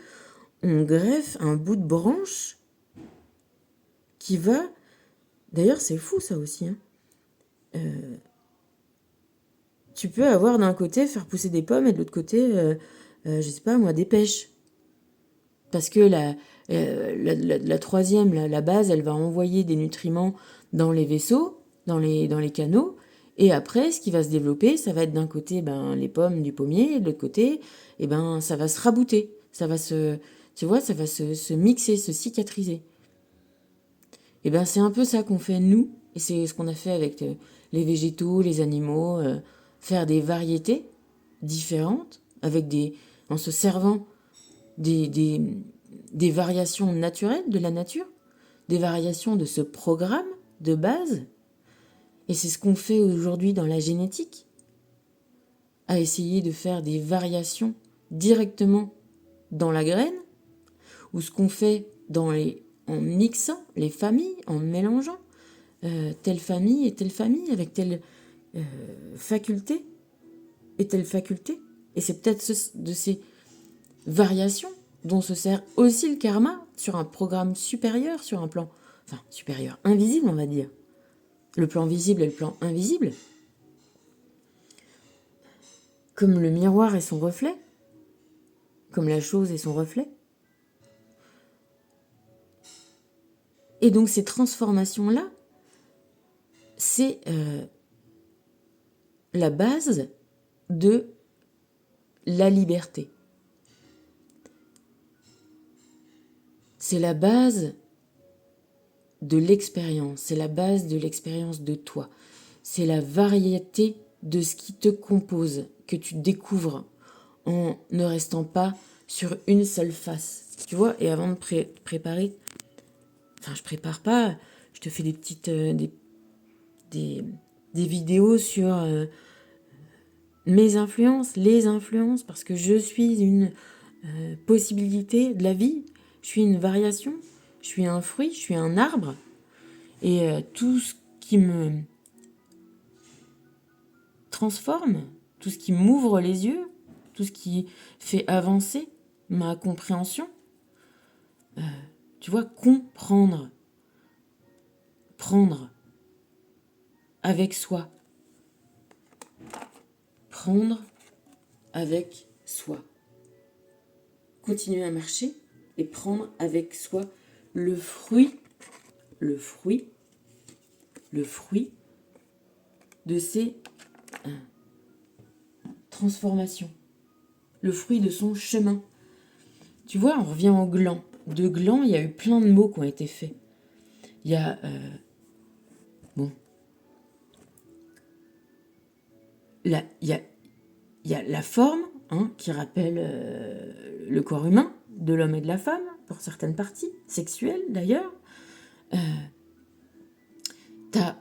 on greffe un bout de branche qui va... D'ailleurs, c'est fou ça aussi, hein. Tu peux avoir d'un côté faire pousser des pommes et de l'autre côté, je sais pas moi, des pêches. Parce que la troisième, la base, elle va envoyer des nutriments dans les vaisseaux, dans les canaux. Et après, ce qui va se développer, ça va être d'un côté les pommes du pommier, et de l'autre côté, ça va se rabouter. Ça va se, tu vois, ça va se mixer, se cicatriser. C'est un peu ça qu'on fait nous, et c'est ce qu'on a fait avec les végétaux, les animaux, faire des variétés différentes, en se servant des, des, des variations naturelles de la nature, des variations de ce programme de base. Et c'est ce qu'on fait aujourd'hui dans la génétique, à essayer de faire des variations directement dans la graine, ou ce qu'on fait en mixant les familles, en mélangeant telle famille et telle famille avec telle faculté et telle faculté. Et c'est peut-être de ces variations dont se sert aussi le karma sur un programme supérieur, sur un plan, enfin supérieur, invisible on va dire. Le plan visible et le plan invisible, comme le miroir et son reflet, comme la chose et son reflet. Et donc ces transformations-là, c'est la base de la liberté. C'est la base de l'expérience, c'est la base de l'expérience de toi. C'est la variété de ce qui te compose que tu découvres en ne restant pas sur une seule face. Tu vois, et avant de préparer, enfin je prépare pas, je te fais des petites des vidéos sur mes influences, les influences, parce que je suis une possibilité de la vie, je suis une variation, je suis un fruit, je suis un arbre, et tout ce qui me transforme, tout ce qui m'ouvre les yeux, tout ce qui fait avancer ma compréhension, tu vois, comprendre, prendre avec soi, prendre avec soi, continuer à marcher et prendre avec soi le fruit, le fruit, le fruit de ces transformations, le fruit de son chemin. Tu vois, on revient au gland. De gland, il y a eu plein de mots qui ont été faits. Il y a il y a la forme, hein, qui rappelle le corps humain, de l'homme et de la femme, pour certaines parties, sexuelles d'ailleurs. T'as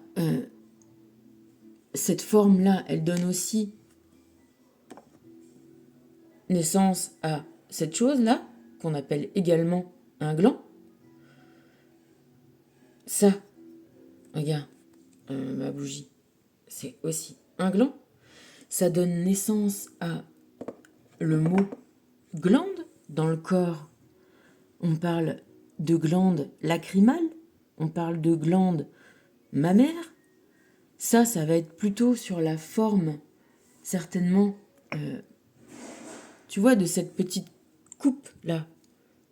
cette forme-là, elle donne aussi naissance à cette chose-là qu'on appelle également un gland. Ça, regarde, ma bougie, c'est aussi un gland. Ça donne naissance à le mot glande. Dans le corps, on parle de glande lacrymale, on parle de glande mammaire. Ça va être plutôt sur la forme, certainement, tu vois, de cette petite coupe-là,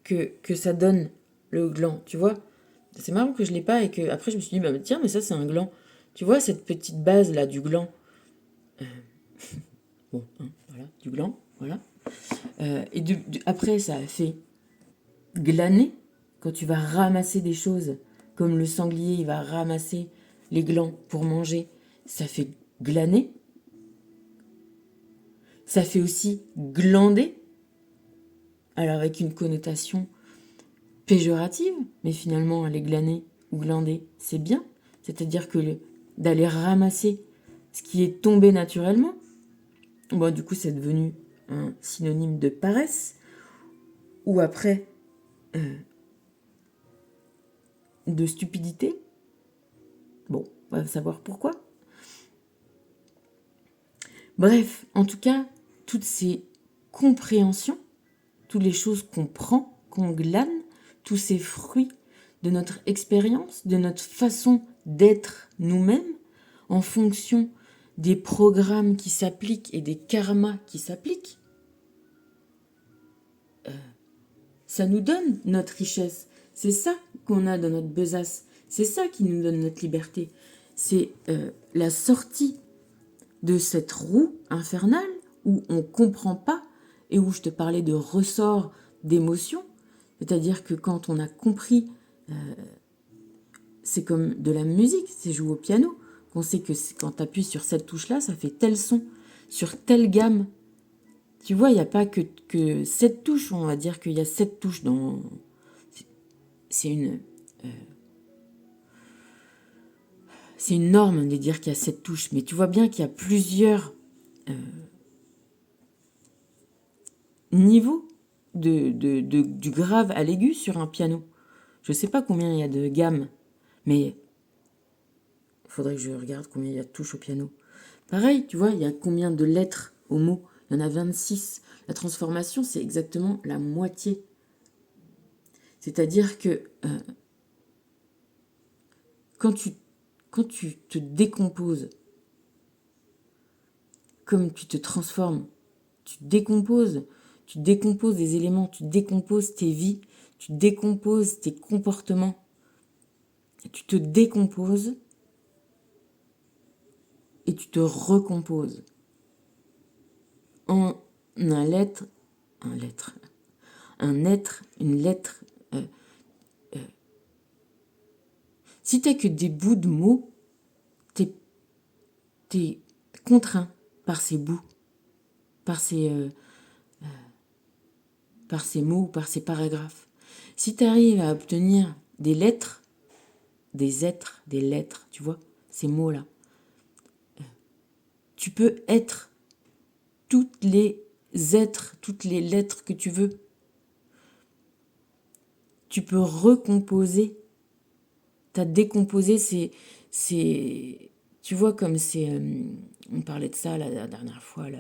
que ça donne le gland, tu vois. C'est marrant que je l'ai pas et que après je me suis dit, bah tiens, mais ça c'est un gland. Tu vois, cette petite base-là du gland. Bon, hein, voilà, du gland, voilà. Et après, ça a fait glaner. Quand tu vas ramasser des choses, comme le sanglier, il va ramasser les glands pour manger, ça fait glaner. Ça fait aussi glander, alors avec une connotation péjorative, mais finalement aller glaner ou glander, c'est bien. C'est-à-dire que d'aller ramasser ce qui est tombé naturellement, bon, du coup c'est devenu un synonyme de paresse, ou après de stupidité. Bon, on va savoir pourquoi. Bref, en tout cas, toutes ces compréhensions, toutes les choses qu'on prend, qu'on glane, tous ces fruits de notre expérience, de notre façon d'être nous-mêmes, en fonction des programmes qui s'appliquent et des karmas qui s'appliquent, ça nous donne notre richesse. C'est ça qu'on a dans notre besace. C'est ça qui nous donne notre liberté. C'est la sortie de cette roue infernale où on ne comprend pas et où je te parlais de ressort d'émotions. C'est-à-dire que quand on a compris, c'est comme de la musique, c'est jouer au piano, qu'on sait que quand tu appuies sur cette touche-là, ça fait tel son, sur telle gamme. Tu vois, il n'y a pas que 7 touches, on va dire qu'il y a 7 touches dans... C'est une norme de dire qu'il y a 7 touches, mais tu vois bien qu'il y a plusieurs niveaux du grave à l'aigu sur un piano. Je ne sais pas combien il y a de gammes, mais il faudrait que je regarde combien il y a de touches au piano. Pareil, tu vois, il y a combien de lettres au mot? Il y en a 26. La transformation, c'est exactement la moitié. C'est-à-dire que quand tu te décomposes, comme tu te transformes, tu décomposes des éléments, tu décomposes tes vies, tu décomposes tes comportements, tu te décomposes et tu te recomposes en un être, une lettre. Si t'as que des bouts de mots, t'es contraint par ces bouts, par ces mots, par ces paragraphes. Si tu arrives à obtenir des lettres, des êtres, des lettres, tu vois, ces mots-là, tu peux être toutes les êtres, toutes les lettres que tu veux. Tu peux recomposer. T'as décomposé, tu vois, comme c'est... on parlait de ça la dernière fois, là.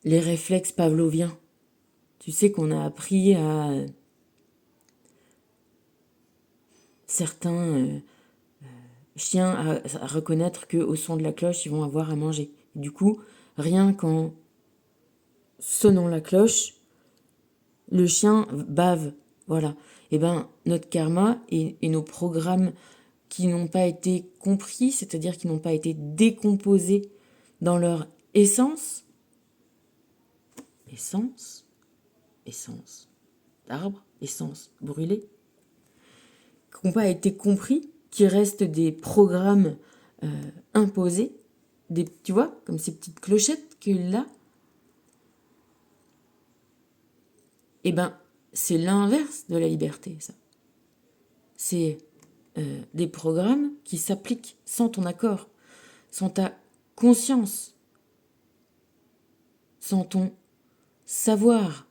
Les réflexes pavloviens. Tu sais qu'on a appris à certains chiens à reconnaître qu'au son de la cloche, ils vont avoir à manger. Du coup, rien qu'en sonnant la cloche, le chien bave. Voilà. Et ben, notre karma et nos programmes qui n'ont pas été compris, c'est-à-dire qui n'ont pas été décomposés dans leur essence, d'arbre, essence brûlée, qui n'ont pas été compris, qui restent des programmes imposés, tu vois, comme ces petites clochettes qu'il a, eh ben, c'est l'inverse de la liberté, ça. C'est des programmes qui s'appliquent sans ton accord, sans ta conscience, sans ton savoir.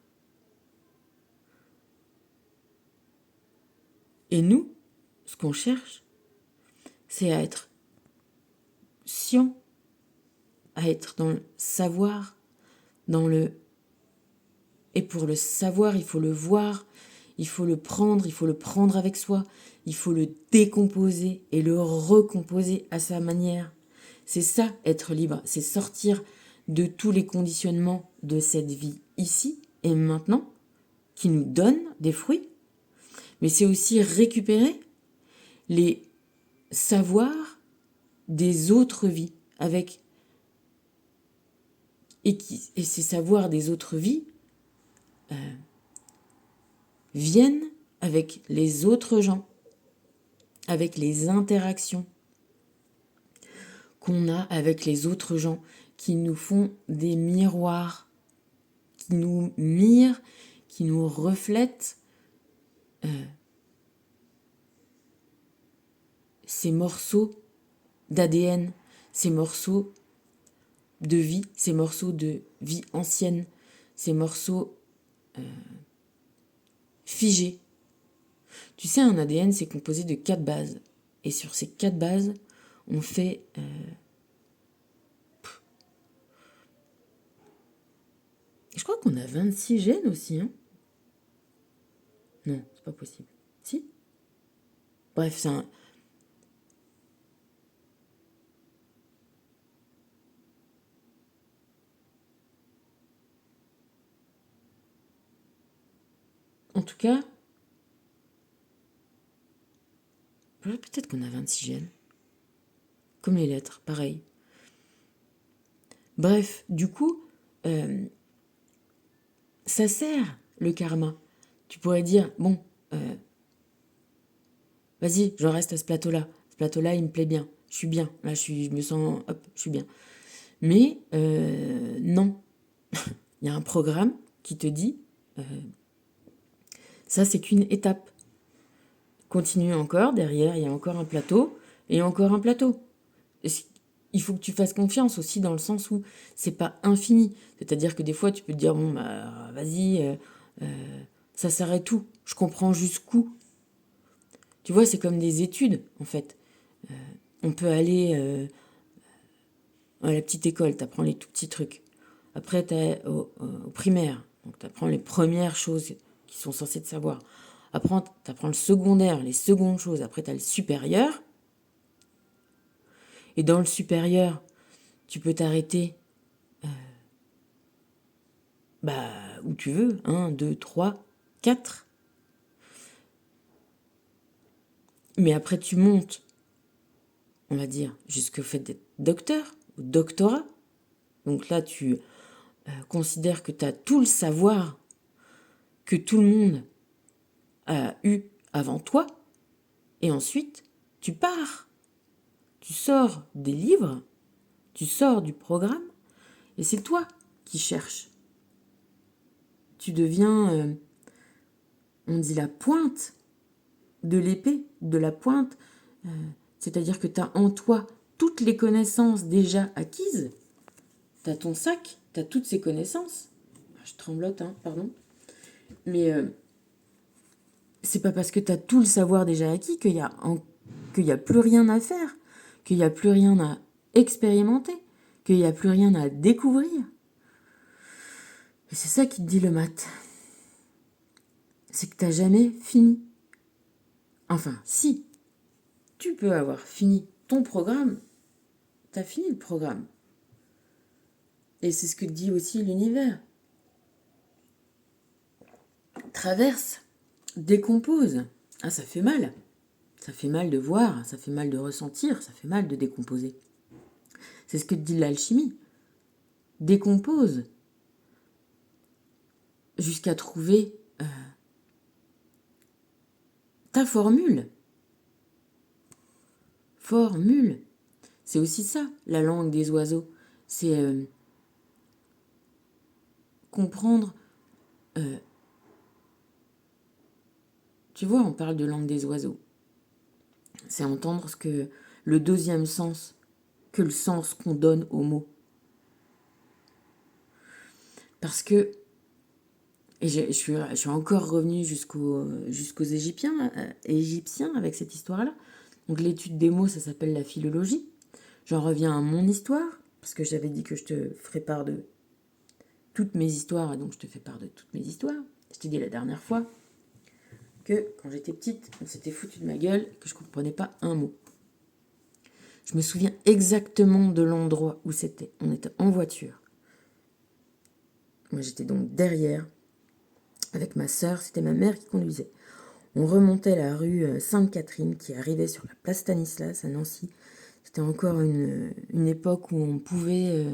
Et nous, ce qu'on cherche, c'est à être scient, à être dans le savoir, dans le... Et pour le savoir, il faut le voir, il faut le prendre avec soi, il faut le décomposer et le recomposer à sa manière. C'est ça, être libre, c'est sortir de tous les conditionnements de cette vie ici et maintenant, qui nous donne des fruits, mais c'est aussi récupérer les savoirs des autres vies avec et ces savoirs des autres vies viennent avec les autres gens, avec les interactions qu'on a avec les autres gens qui nous font des miroirs, qui nous mirent, qui nous reflètent ces morceaux d'ADN, ces morceaux de vie, ces morceaux de vie ancienne, ces morceaux figés. Tu sais, un ADN, c'est composé de 4 bases. Et sur ces 4 bases, on fait... Je crois qu'on a 26 gènes aussi, hein. Non, c'est pas possible. Si? Bref, c'est un... En tout cas, peut-être qu'on a 26 gènes. Comme les lettres, pareil. Bref, du coup, ça sert le karma. Tu pourrais dire, bon, vas-y, j'en reste à ce plateau-là. Ce plateau-là, il me plaît bien. Je suis bien. Là, je me sens, hop, je suis bien. Mais non. Il y a un programme qui te dit, ça, c'est qu'une étape. Continue encore, derrière, il y a encore un plateau, et encore un plateau. Il faut que tu fasses confiance aussi dans le sens où c'est pas infini. C'est-à-dire que des fois, tu peux te dire, bon, bah, vas-y, ça s'arrête où? Je comprends jusqu'où. Tu vois, c'est comme des études, en fait. On peut aller à la petite école, tu apprends les tout petits trucs. Après, tu es au primaire, donc tu apprends les premières choses qui sont censées te savoir. Après, tu apprends le secondaire, les secondes choses. Après, tu as le supérieur. Et dans le supérieur, tu peux t'arrêter où tu veux. 1, 2, 3, 4. Mais après, tu montes, on va dire, jusqu'au fait d'être docteur ou doctorat. Donc là, tu considères que tu as tout le savoir que tout le monde a eu avant toi. Et ensuite, tu pars. Tu sors des livres, tu sors du programme, et c'est toi qui cherches. Tu deviens, on dit la pointe de l'épée, de la pointe, c'est-à-dire que tu as en toi toutes les connaissances déjà acquises. Tu as ton sac, tu as toutes ces connaissances. Je tremblote, hein, pardon. Mais c'est pas parce que tu as tout le savoir déjà acquis qu'il y a plus rien à faire, qu'il n'y a plus rien à expérimenter, qu'il n'y a plus rien à découvrir. Et c'est ça qui te dit le maths. C'est que tu n'as jamais fini. Enfin, si tu peux avoir fini ton programme, tu as fini le programme. Et c'est ce que dit aussi l'univers. Traverse, décompose. Ah, ça fait mal. Ça fait mal de voir, ça fait mal de ressentir, ça fait mal de décomposer. C'est ce que dit l'alchimie. Décompose jusqu'à trouver ta formule. Formule. C'est aussi ça, la langue des oiseaux. C'est comprendre... tu vois, on parle de langue des oiseaux. C'est entendre ce que le deuxième sens, que le sens qu'on donne aux mots. Parce que Et je suis encore revenue jusqu'aux Égyptiens avec cette histoire-là. Donc l'étude des mots, ça s'appelle la philologie. J'en reviens à mon histoire, parce que j'avais dit que je te ferais part de toutes mes histoires, et donc je te fais part de toutes mes histoires. Je t'ai dit la dernière fois que quand j'étais petite, on s'était foutu de ma gueule, que je ne comprenais pas un mot. Je me souviens exactement de l'endroit où c'était. On était en voiture. Moi, j'étais donc derrière, avec ma sœur, c'était ma mère qui conduisait. On remontait la rue Sainte-Catherine qui arrivait sur la place Stanislas à Nancy. C'était encore une époque où on pouvait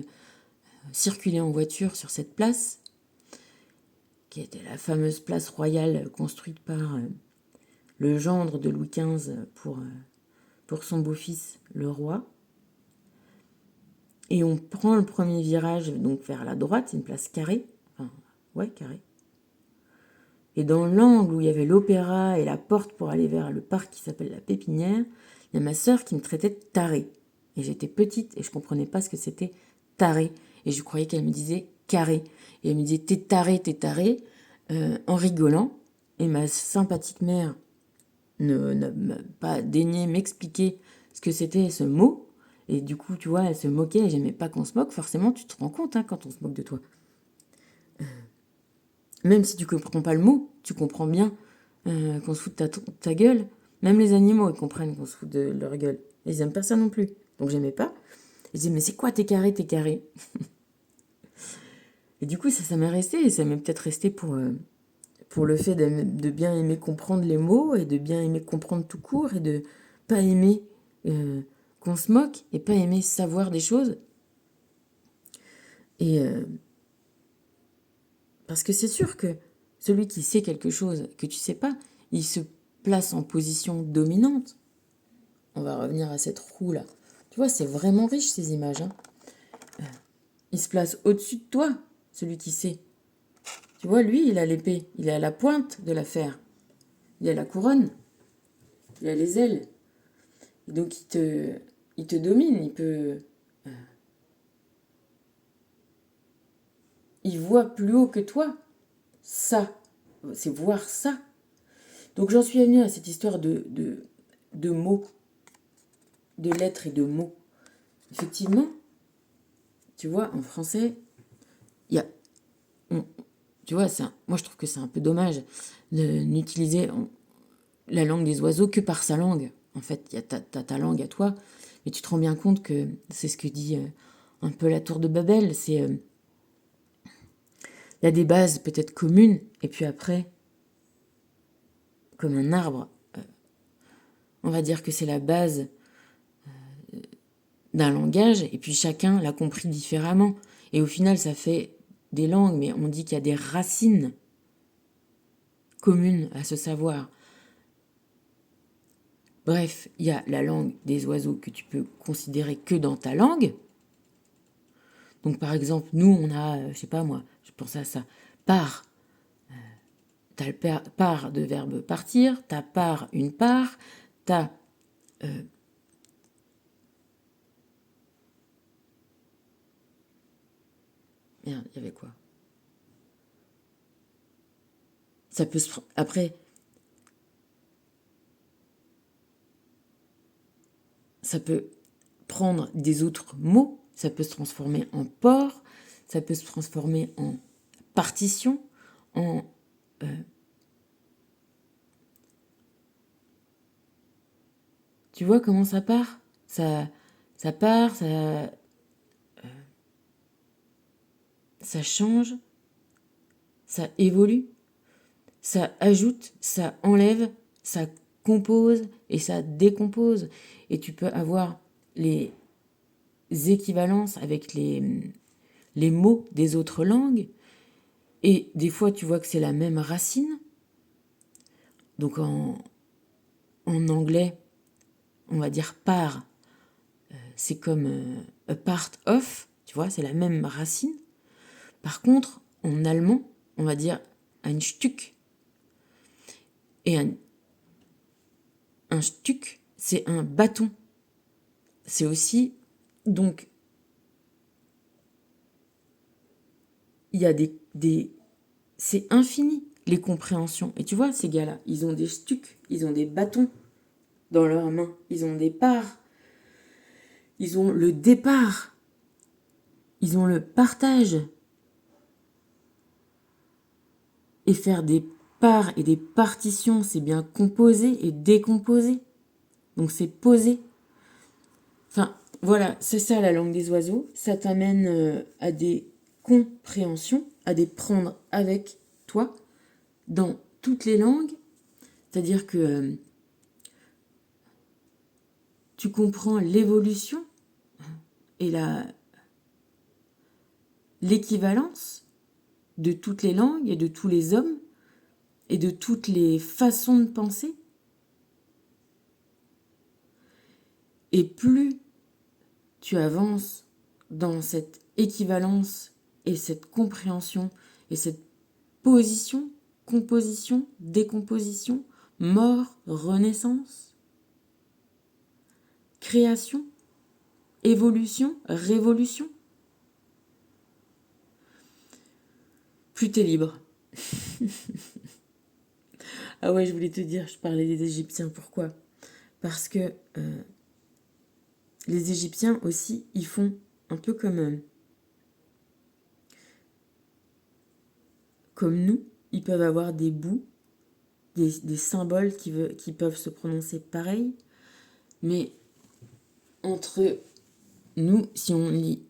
circuler en voiture sur cette place, qui était la fameuse place royale construite par le gendre de Louis XV pour son beau-fils, le roi. Et on prend le premier virage donc vers la droite, c'est une place carrée. Enfin, ouais, carrée. Et dans l'angle où il y avait l'opéra et la porte pour aller vers le parc qui s'appelle la Pépinière, il y a ma sœur qui me traitait de tarée. Et j'étais petite et je comprenais pas ce que c'était taré. Et je croyais qu'elle me disait carré. Et elle me disait t'es taré, en rigolant. Et ma sympathique mère n'a pas daigné m'expliquer ce que c'était ce mot. Et du coup, tu vois, elle se moquait et j'aimais pas qu'on se moque. Forcément, tu te rends compte quand on se moque de toi. Même si tu comprends pas le mot, tu comprends bien qu'on se fout de ta gueule. Même les animaux, ils comprennent qu'on se fout de leur gueule. Et ils aiment pas ça non plus. Donc j'aimais pas. Et je disais, mais c'est quoi t'es carré, t'es carré. Et du coup, ça m'est resté. Et ça m'est peut-être resté pour le fait de bien aimer comprendre les mots et de bien aimer comprendre tout court et de pas aimer qu'on se moque et pas aimer savoir des choses. Et parce que c'est sûr que celui qui sait quelque chose que tu sais pas, il se place en position dominante. On va revenir à cette roue-là. Tu vois, c'est vraiment riche ces images. Il se place au-dessus de toi, celui qui sait. Tu vois, lui, il a l'épée, il est à la pointe de l'affaire. Il a la couronne, il a les ailes. Et donc il te domine, il peut... Il voit plus haut que toi. Ça, c'est voir ça. Donc j'en suis venue à cette histoire de mots, de lettres et de mots. Effectivement, tu vois, en français, il y a... tu vois, moi je trouve que c'est un peu dommage de n'utiliser la langue des oiseaux que par sa langue. En fait, il y a ta langue à toi, mais tu te rends bien compte que c'est ce que dit un peu la tour de Babel, c'est... il y a des bases peut-être communes, et puis après, comme un arbre, on va dire que c'est la base d'un langage, et puis chacun l'a compris différemment. Et au final, ça fait des langues, mais on dit qu'il y a des racines communes à ce savoir. Bref, il y a la langue des oiseaux que tu peux considérer que dans ta langue. Donc par exemple, nous, on a, je sais pas moi, je pense à ça, part. T'as le part de verbe partir, t'as part une part, t'as... merde, il y avait quoi? Ça peut se... Après, ça peut prendre des autres mots, ça peut se transformer en port, ça peut se transformer en partition, en... tu vois comment ça part? Ça part, ça change, ça évolue, ça ajoute, ça enlève, ça compose et ça décompose. Et tu peux avoir les équivalences avec les mots des autres langues. Et des fois, tu vois que c'est la même racine. Donc en anglais, on va dire part, c'est comme a part of, tu vois, c'est la même racine. Par contre, en allemand, on va dire ein Stück. Et un Stück, c'est un bâton. C'est aussi, donc, il y a des c'est infini, les compréhensions. Et tu vois, ces gars-là, ils ont des stucs, ils ont des bâtons dans leurs mains, ils ont des parts, ils ont le départ, ils ont le partage. Et faire des parts et des partitions, c'est bien composer et décomposer. Donc c'est poser. Enfin, voilà, c'est ça la langue des oiseaux. Ça t'amène à des compréhensions, à des prendre avec toi dans toutes les langues. C'est-à-dire que tu comprends l'évolution et l'équivalence de toutes les langues et de tous les hommes et de toutes les façons de penser. Et plus tu avances dans cette équivalence et cette compréhension et cette position, composition, décomposition, mort, renaissance, création, évolution, révolution, plus t'es libre. Ah ouais, je voulais te dire, je parlais des Égyptiens, pourquoi? Parce que les Égyptiens aussi, ils font un peu comme nous, ils peuvent avoir des bouts, des symboles qui peuvent se prononcer pareil, mais entre nous, si on lit...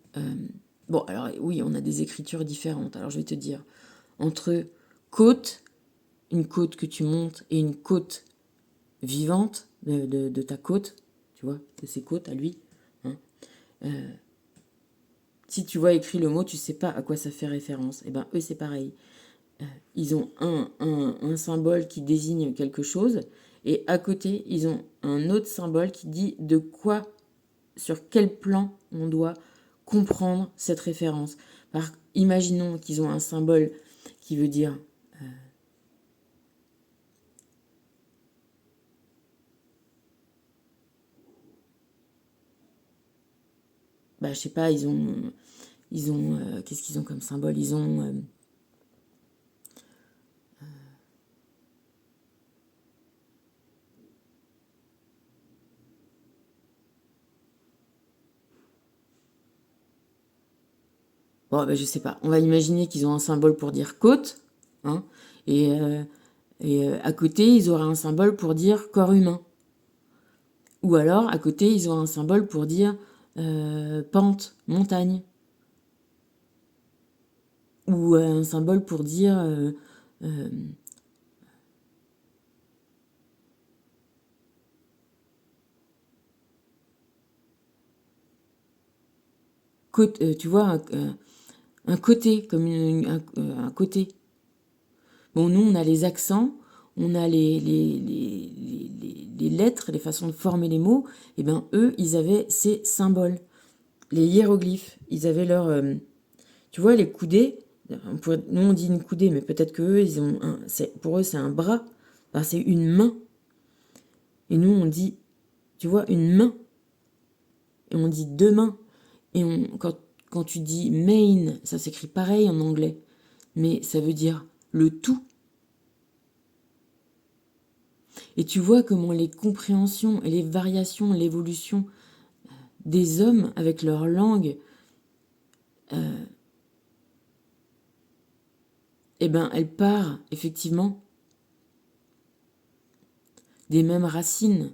bon, alors oui, on a des écritures différentes. Alors je vais te dire, entre côte, une côte que tu montes, et une côte vivante de ta côte, tu vois, de ses côtes à lui, hein, si tu vois écrit le mot, tu sais pas à quoi ça fait référence. Et ben eux, c'est pareil. Ils ont un symbole qui désigne quelque chose, et à côté, ils ont un autre symbole qui dit de quoi, sur quel plan on doit comprendre cette référence. Imaginons qu'ils ont un symbole qui veut dire je sais pas, qu'est-ce qu'ils ont comme symbole? Ils ont je sais pas. On va imaginer qu'ils ont un symbole pour dire côte, hein, et à côté, ils auraient un symbole pour dire corps humain. Ou alors, à côté, ils ont un symbole pour dire pente, montagne. Ou un symbole pour dire côte, tu vois, un côté, comme un côté. Bon, nous, on a les accents, on a les lettres, les façons de former les mots. Et ben eux, ils avaient ces symboles. Les hiéroglyphes, ils avaient leur... tu vois, les coudées, nous, on dit une coudée, mais peut-être que eux, ils ont pour eux, c'est un bras. Enfin, c'est une main. Et nous, on dit, tu vois, une main. Et on dit deux mains. Et quand tu dis main, ça s'écrit pareil en anglais. Mais ça veut dire le tout. Et tu vois comment les compréhensions et les variations, l'évolution des hommes avec leur langue, elle part effectivement des mêmes racines,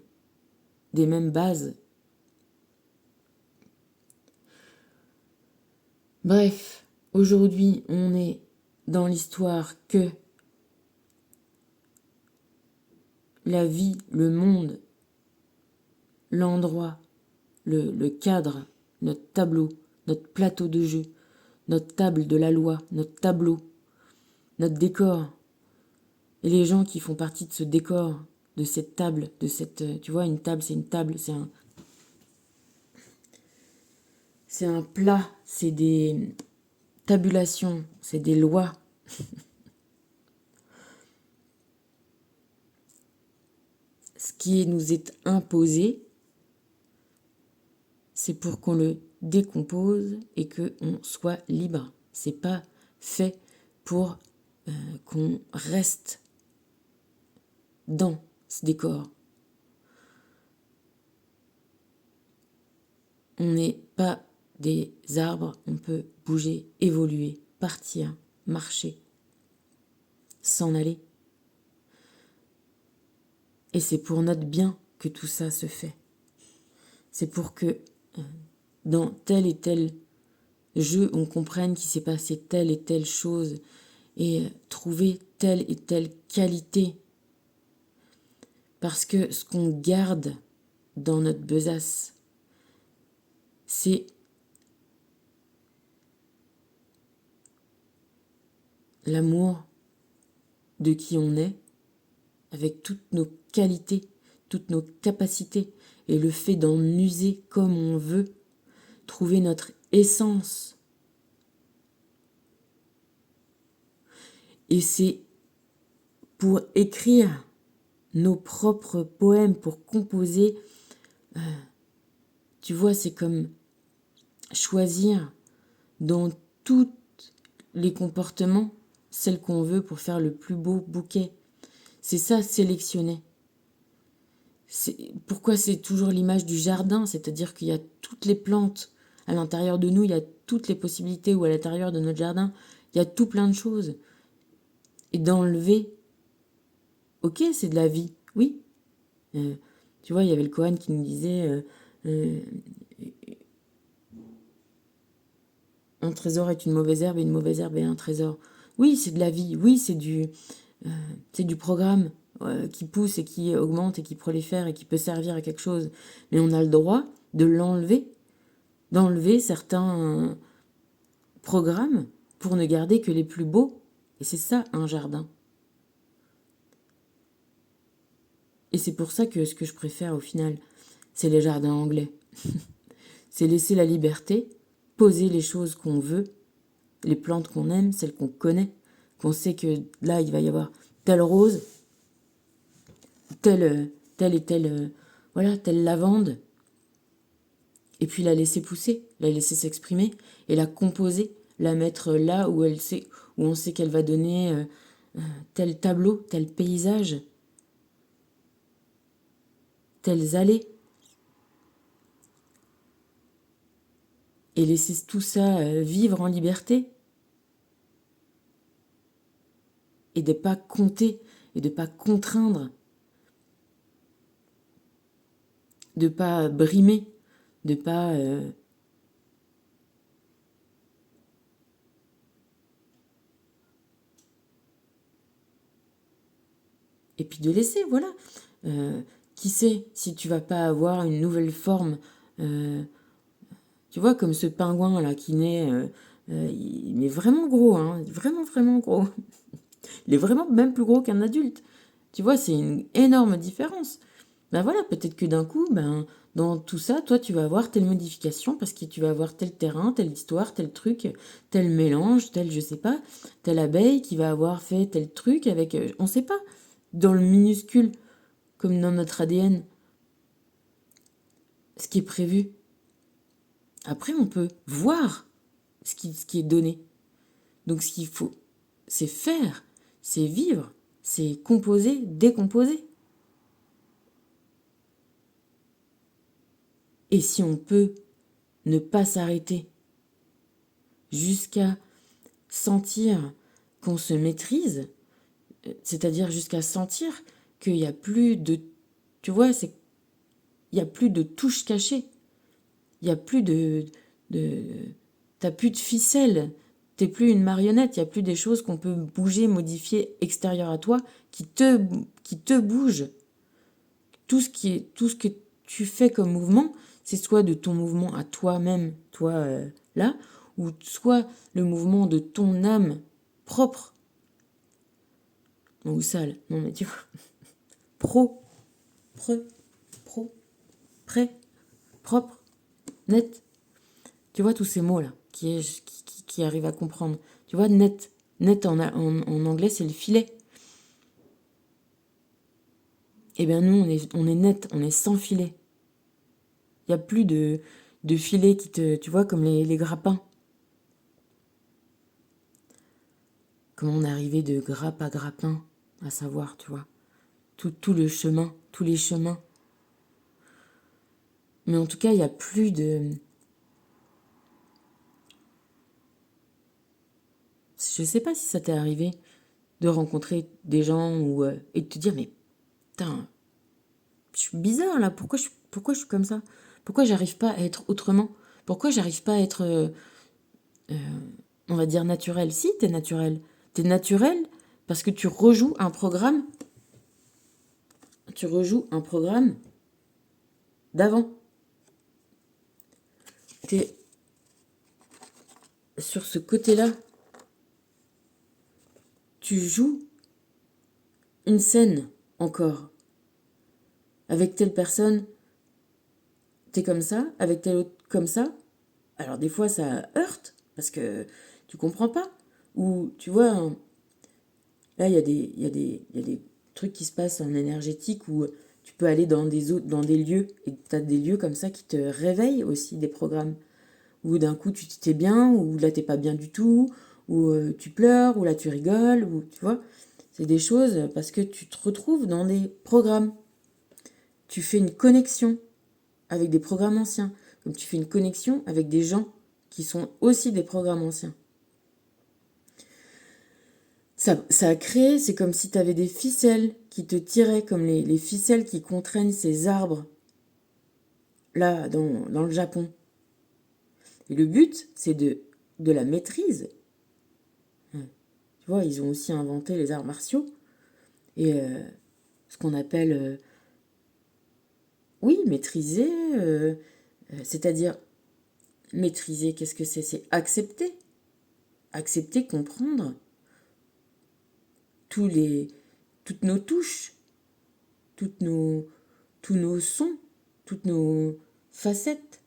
des mêmes bases. Bref, aujourd'hui, on est dans l'histoire que la vie, le monde, l'endroit, le cadre, notre tableau, notre plateau de jeu, notre table de la loi, notre tableau, notre décor, et les gens qui font partie de ce décor, de cette table, de cette... Tu vois, une table, c'est un plat, c'est des tabulations, c'est des lois. Ce qui nous est imposé, c'est pour qu'on le décompose et qu'on soit libre. C'est pas fait pour qu'on reste dans ce décor. On n'est pas des arbres, on peut bouger, évoluer, partir, marcher, s'en aller. Et c'est pour notre bien que tout ça se fait. C'est pour que dans tel et tel jeu, on comprenne qu'il s'est passé telle et telle chose et trouver telle et telle qualité. Parce que ce qu'on garde dans notre besace, c'est l'amour de qui on est, avec toutes nos qualités, toutes nos capacités, et le fait d'en user comme on veut, trouver notre essence. Et c'est pour écrire nos propres poèmes, pour composer, tu vois, c'est comme choisir dans tous les comportements celle qu'on veut pour faire le plus beau bouquet. C'est ça, sélectionner. Pourquoi c'est toujours l'image du jardin, c'est-à-dire qu'il y a toutes les plantes à l'intérieur de nous, il y a toutes les possibilités, ou à l'intérieur de notre jardin, il y a tout plein de choses. Et d'enlever, ok, c'est de la vie, oui. Tu vois, il y avait le Coran qui nous disait un trésor est une mauvaise herbe et une mauvaise herbe est un trésor. Oui, c'est de la vie, oui, c'est du programme qui pousse et qui augmente et qui prolifère et qui peut servir à quelque chose. Mais on a le droit de l'enlever, d'enlever certains programmes pour ne garder que les plus beaux. Et c'est ça, un jardin. Et c'est pour ça que ce que je préfère au final, c'est les jardins anglais. C'est laisser la liberté, poser les choses qu'on veut, les plantes qu'on aime, celles qu'on connaît, qu'on sait que là, il va y avoir telle rose, telle et telle, voilà, telle lavande, et puis la laisser pousser, la laisser s'exprimer, et la composer, la mettre là où elle sait, où on sait qu'elle va donner tel tableau, tel paysage, telles allées, et laisser tout ça vivre en liberté, et de pas compter, et de pas contraindre, de pas brimer, de pas et puis de laisser, voilà. Qui sait si tu vas pas avoir une nouvelle forme, tu vois, comme ce pingouin là qui naît, il est vraiment gros, hein, vraiment vraiment gros. Il est vraiment même plus gros qu'un adulte. Tu vois, c'est une énorme différence. Ben voilà, peut-être que d'un coup, ben, dans tout ça, toi, tu vas avoir telle modification parce que tu vas avoir tel terrain, telle histoire, tel truc, tel mélange, tel, je sais pas, telle abeille qui va avoir fait tel truc avec, on sait pas, dans le minuscule, comme dans notre ADN, ce qui est prévu. Après, on peut voir ce qui est donné. Donc, ce qu'il faut, c'est faire, c'est vivre, c'est composer, décomposer. Et si on peut ne pas s'arrêter jusqu'à sentir qu'on se maîtrise, c'est-à-dire jusqu'à sentir qu'il n'y a plus de, tu vois, il n'y a plus de touches cachées, il n'y a plus de t'as plus de ficelle, t'es plus une marionnette, il n'y a plus des choses qu'on peut bouger, modifier extérieures à toi qui te bougent. Tout ce que tu fais comme mouvement, c'est soit de ton mouvement à toi-même, toi là, ou soit le mouvement de ton âme propre. Non, ou sale, non mais tu vois. Pro, pro, prêt, propre, net. Tu vois tous ces mots-là qui arrivent à comprendre. Tu vois, net. Net en anglais, c'est le filet. Eh bien, nous, on est net, on est sans filet. Il n'y a plus de filet qui te... Tu vois, comme les grappins. comment on est arrivé de grappe à grappin, à savoir, tu vois, tout le chemin, tous les chemins. Mais en tout cas, il n'y a plus de... Je sais pas si ça t'est arrivé de rencontrer des gens et de te dire, mais putain, je suis bizarre là, pourquoi je suis comme ça? Pourquoi j'arrive pas à être autrement? Pourquoi j'arrive pas à être, on va dire, naturel? Si, t'es naturel. T'es naturel parce que tu rejoues un programme. Tu rejoues un programme d'avant. T'es sur ce côté-là. Tu joues une scène encore. Avec telle personne, t'es comme ça. Avec telle autre, comme ça. Alors des fois, ça heurte parce que tu comprends pas. Ou tu vois, là, il y a des trucs qui se passent en énergétique où tu peux aller dans des lieux et tu as des lieux comme ça qui te réveillent aussi des programmes. Où d'un coup, tu t'es bien, ou là, t'es pas bien du tout, ou tu pleures, ou là, tu rigoles, ou tu vois. C'est des choses parce que tu te retrouves dans des programmes. Tu fais une connexion avec des programmes anciens, comme tu fais une connexion avec des gens qui sont aussi des programmes anciens. Ça a créé, c'est comme si tu avais des ficelles qui te tiraient, comme les ficelles qui contraignent ces arbres, là, dans le Japon. Et le but, c'est de la maîtrise. Tu vois, ils ont aussi inventé les arts martiaux. Et ce qu'on appelle, oui, maîtriser, c'est-à-dire maîtriser, qu'est-ce que c'est? C'est accepter. Accepter, comprendre toutes nos touches, toutes nos, tous nos sons, toutes nos facettes.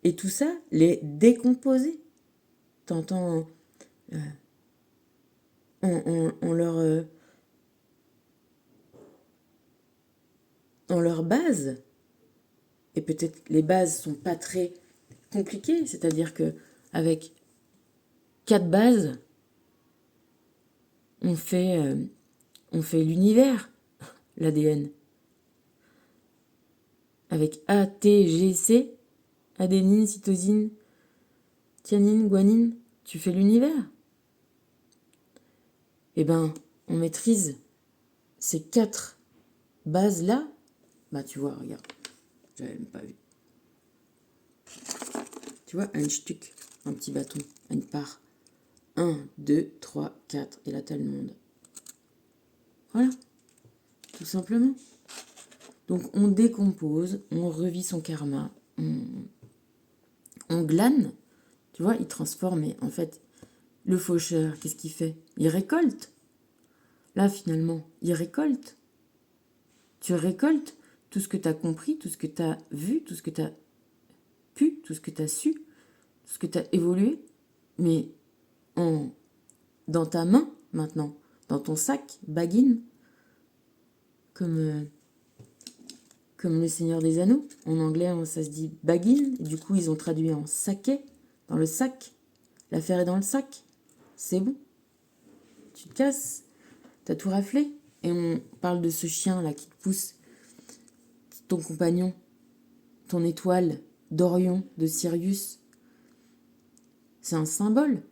Et tout ça, les décomposer. T'entends, on leur base, et peut-être les bases sont pas très compliquées, c'est-à-dire que avec 4 bases, on fait l'univers, l'ADN. Avec A, T, G, C, adénine, cytosine, thionine, guanine, tu fais l'univers. Eh ben, on maîtrise ces 4 bases-là. Bah, tu vois, regarde, j'avais même pas vu. Tu vois, un stuc, un petit bâton, une part. 1, 2, 3, 4, et là, t'as le monde. Voilà, tout simplement. Donc, on décompose, on revit son karma, on glane. Tu vois, il transforme, et en fait, le faucheur, qu'est-ce qu'il fait? Il récolte. Là, finalement, il récolte. Tu récoltes tout ce que tu as compris, tout ce que tu as vu, tout ce que tu as pu, tout ce que tu as su, tout ce que tu as évolué, mais dans ta main maintenant, dans ton sac, baguine, comme, comme le Seigneur des Anneaux. En anglais, ça se dit baguine, du coup, ils ont traduit en saké, dans le sac. L'affaire est dans le sac. C'est bon. Tu te casses. T'as tout raflé. Et on parle de ce chien-là qui te pousse. Ton compagnon, ton étoile d'Orion, de Sirius. C'est un symbole.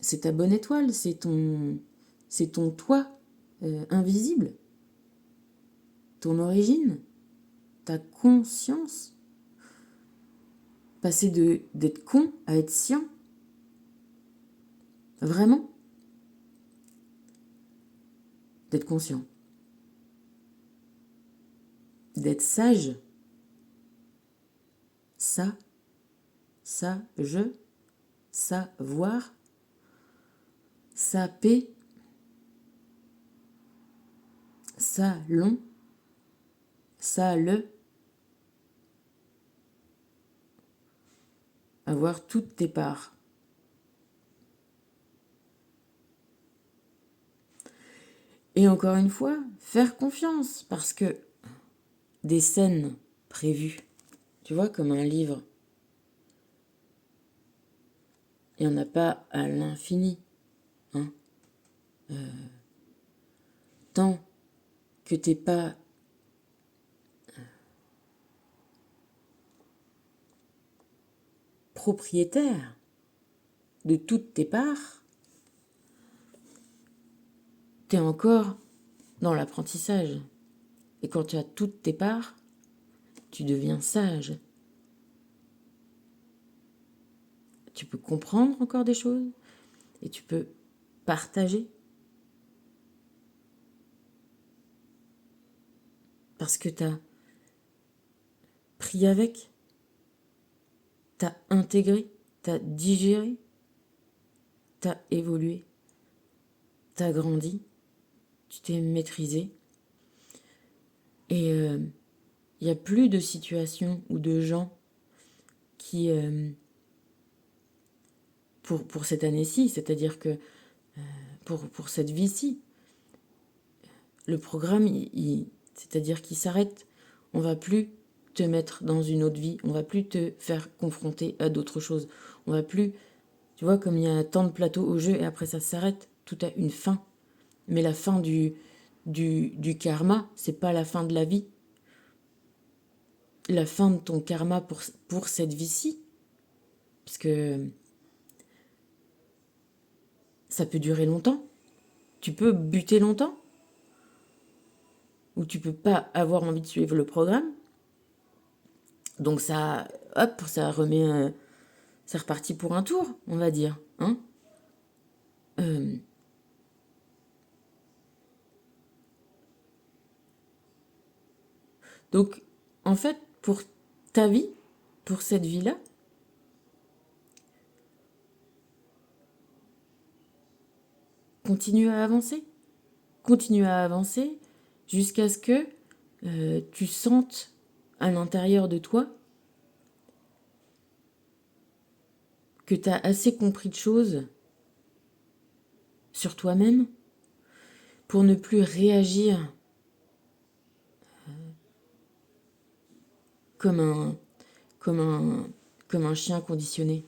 C'est ta bonne étoile. C'est ton toit invisible. Ton origine. Ta conscience. Passer d'être con à être sien. Vraiment. D'être conscient. D'être sage. Ça, savoir, saper, salon, le, avoir toutes tes parts. Et encore une fois, faire confiance, parce que des scènes prévues, tu vois, comme un livre, Il n'y en a pas à l'infini. Hein. Tant que t'es pas propriétaire de toutes tes parts, t'es encore dans l'apprentissage. Et quand tu as toutes tes parts, tu deviens sage. Tu peux comprendre encore des choses et tu peux partager. Parce que tu as pris avec, tu as intégré, tu as digéré, tu as évolué, tu as grandi, tu t'es maîtrisé. Et il n'y a plus de situations ou de gens qui, pour cette année-ci, c'est-à-dire que pour cette vie-ci, le programme, c'est-à-dire qu'il s'arrête. On va plus te mettre dans une autre vie, on va plus te faire confronter à d'autres choses. On va plus, tu vois, comme il y a tant de plateaux au jeu et après ça s'arrête, tout a une fin. Mais la fin du karma, c'est pas la fin de la vie. La fin de ton karma pour cette vie-ci, parce que ça peut durer longtemps. Tu peux buter longtemps, ou tu peux pas avoir envie de suivre le programme. Donc ça, hop, ça remet, c'est reparti pour un tour, on va dire, hein. Donc, en fait, pour ta vie, pour cette vie-là, continue à avancer. Continue à avancer jusqu'à ce que tu sentes à l'intérieur de toi que tu as assez compris de choses sur toi-même pour ne plus réagir comme un, comme un, comme un chien conditionné,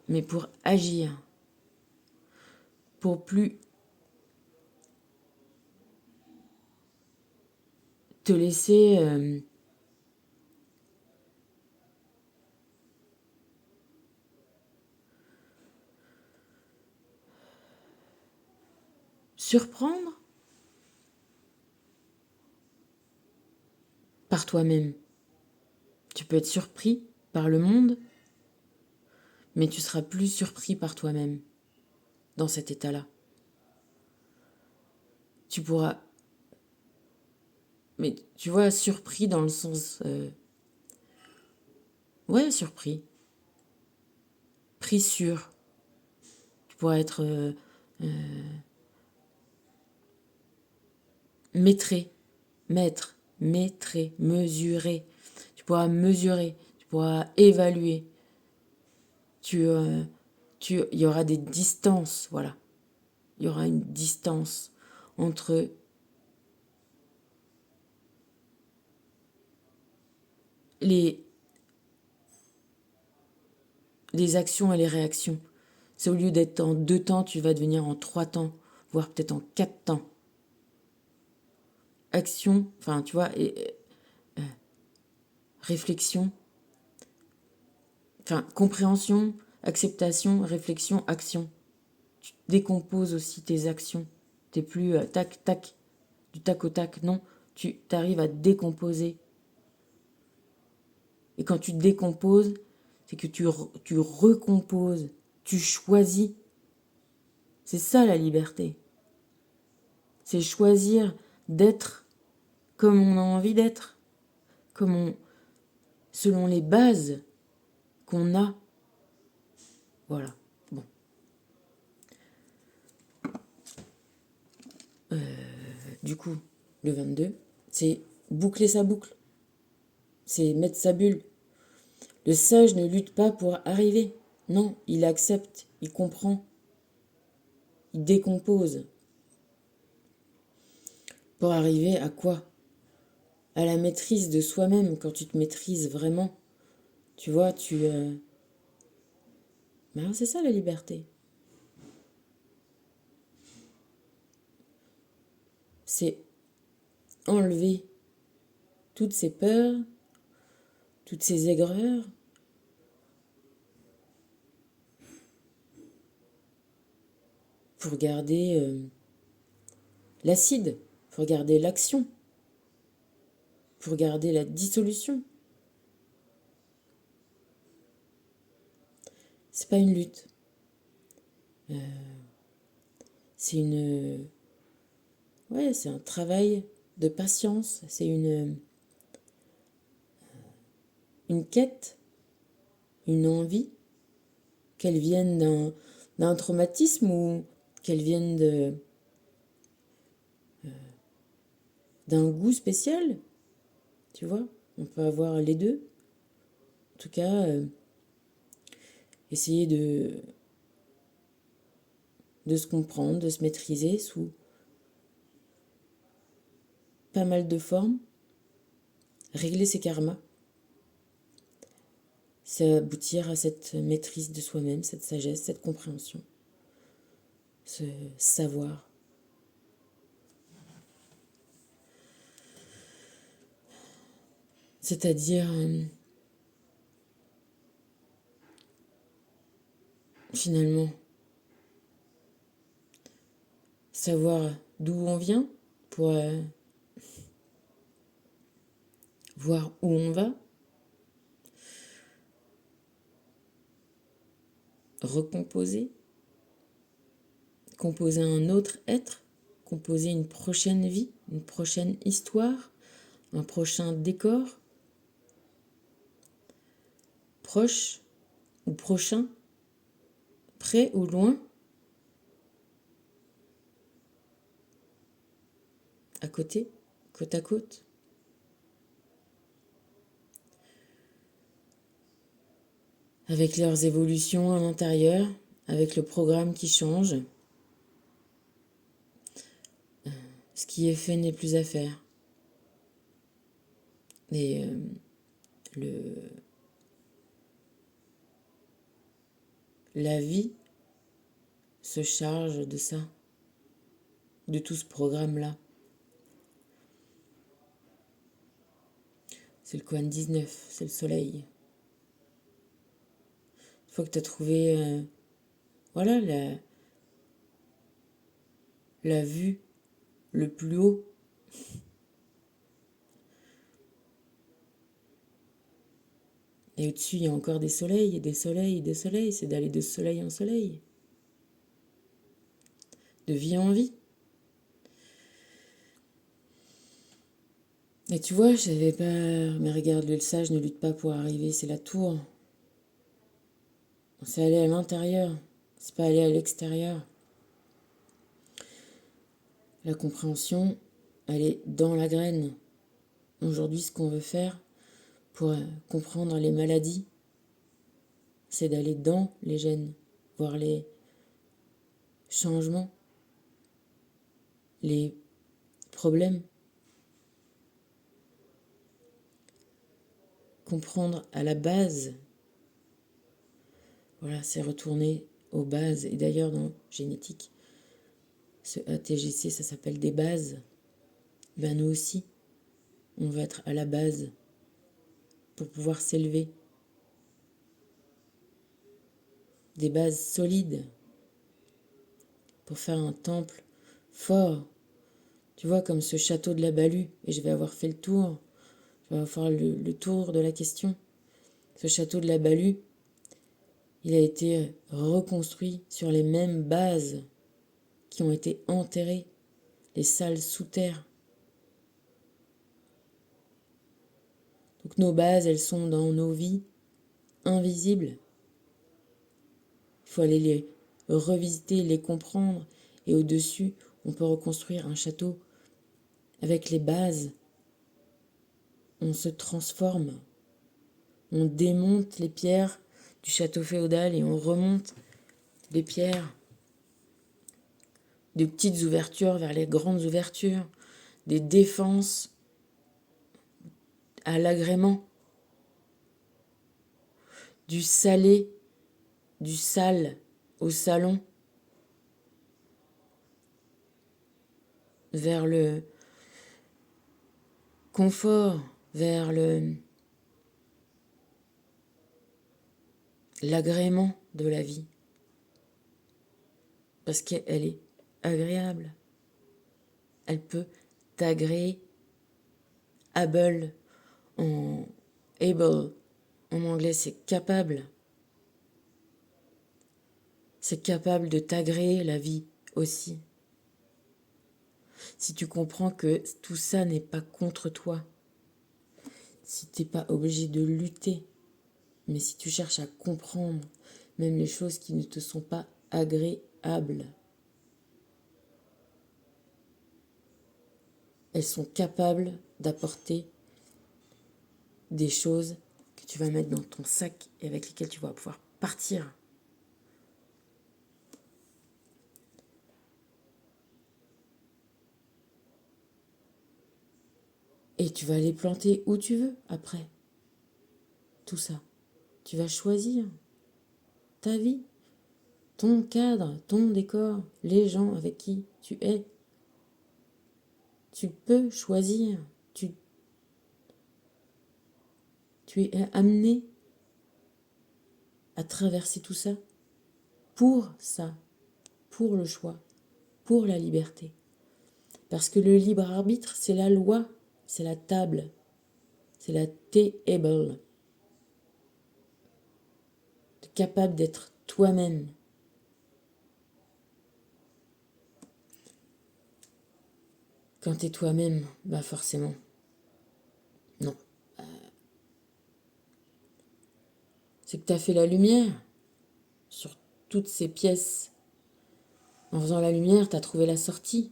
mais pour agir, pour plus te laisser surprendre par toi-même. Tu peux être surpris par le monde, mais tu seras plus surpris par toi-même dans cet état-là. Tu pourras... Mais tu vois, surpris dans le sens... ouais, surpris. Pris sur. Tu pourras être maîtré, maître, maîtré, mesuré. Tu pourras mesurer, tu pourras évaluer. Il y aura des distances, voilà. Il y aura une distance entre les actions et les réactions. C'est au lieu d'être en 2 temps, tu vas devenir en 3 temps, voire peut-être en 4 temps. Action, enfin tu vois, réflexion, enfin compréhension, acceptation, réflexion, action. Tu décomposes aussi tes actions. T'es plus tac, tac, du tac au tac, non. Tu arrives à décomposer. Et quand tu décomposes, c'est que tu recomposes, tu choisis. C'est ça la liberté. C'est choisir d'être comme on a envie d'être, selon les bases qu'on a. Voilà. Bon. Du coup, le 22, c'est boucler sa boucle. C'est mettre sa bulle. Le sage ne lutte pas pour arriver. Non, il accepte, il comprend, il décompose. Pour arriver à quoi? À la maîtrise de soi-même. Quand tu te maîtrises vraiment, tu vois, Ben, c'est ça la liberté. C'est enlever toutes ces peurs, toutes ces aigreurs, pour garder l'acide, pour garder l'action, pour garder la dissolution. C'est pas une lutte. C'est c'est un travail de patience. C'est une quête, une envie, qu'elle vienne d'un traumatisme ou qu'elle vienne d'un goût spécial. Tu vois, on peut avoir les deux. En tout cas, essayer de se comprendre, de se maîtriser sous pas mal de formes, régler ses karmas, c'est aboutir à cette maîtrise de soi-même, cette sagesse, cette compréhension, ce savoir. C'est-à-dire, finalement, savoir d'où on vient pour voir où on va, recomposer, composer un autre être, composer une prochaine vie, une prochaine histoire, un prochain décor, proche ou prochain, près ou loin, à côté, côte à côte. Avec leurs évolutions à l'intérieur, avec le programme qui change. Ce qui est fait n'est plus à faire. Et la vie se charge de ça, de tout ce programme-là. C'est le Koan 19, c'est le soleil. Une fois que tu as trouvé voilà, la vue le plus haut, et au-dessus, il y a encore des soleils, des soleils, des soleils. C'est d'aller de soleil en soleil. De vie en vie. Et tu vois, j'avais peur. Mais regarde, le sage ne lutte pas pour arriver, c'est la tour. C'est aller à l'intérieur. C'est pas aller à l'extérieur. La compréhension, elle est dans la graine. Aujourd'hui, ce qu'on veut faire pour comprendre les maladies, c'est d'aller dans les gènes, voir les changements, les problèmes. Comprendre à la base. Voilà, c'est retourner aux bases. Et d'ailleurs, dans génétique, ce ATGC, ça s'appelle des bases. Ben nous aussi, on va être à la base pour pouvoir s'élever. Des bases solides pour faire un temple fort. Tu vois, comme ce château de la Balue. Et je vais avoir fait le tour. Je vais avoir faire le tour de la question. Ce château de la Balue, il a été reconstruit sur les mêmes bases qui ont été enterrées, les salles sous terre. Donc nos bases, elles sont dans nos vies invisibles. Il faut aller les revisiter, les comprendre. Et au-dessus, on peut reconstruire un château avec les bases. On se transforme. On démonte les pierres du château féodal et on remonte les pierres de petites ouvertures vers les grandes ouvertures, des défenses à l'agrément, du salé, du sale au salon, vers le confort, vers l'agrément de la vie. Parce qu'elle est agréable. Elle peut t'agréer. Able en anglais, c'est capable. C'est capable de t'agréer la vie aussi. Si tu comprends que tout ça n'est pas contre toi, si tu n'es pas obligé de lutter, mais si tu cherches à comprendre même les choses qui ne te sont pas agréables, elles sont capables d'apporter des choses que tu vas mettre dans ton sac et avec lesquelles tu vas pouvoir partir. Et tu vas les planter où tu veux après. Tout ça. Tu vas choisir ta vie, ton cadre, ton décor, les gens avec qui tu es. Tu peux choisir. Tu es amené à traverser tout ça, pour le choix, pour la liberté. Parce que le libre arbitre, c'est la loi, c'est la table, c'est la table. Tu es capable d'être toi-même. Quand tu es toi-même, bah forcément, non. C'est que tu as fait la lumière sur toutes ces pièces. En faisant la lumière, tu as trouvé la sortie.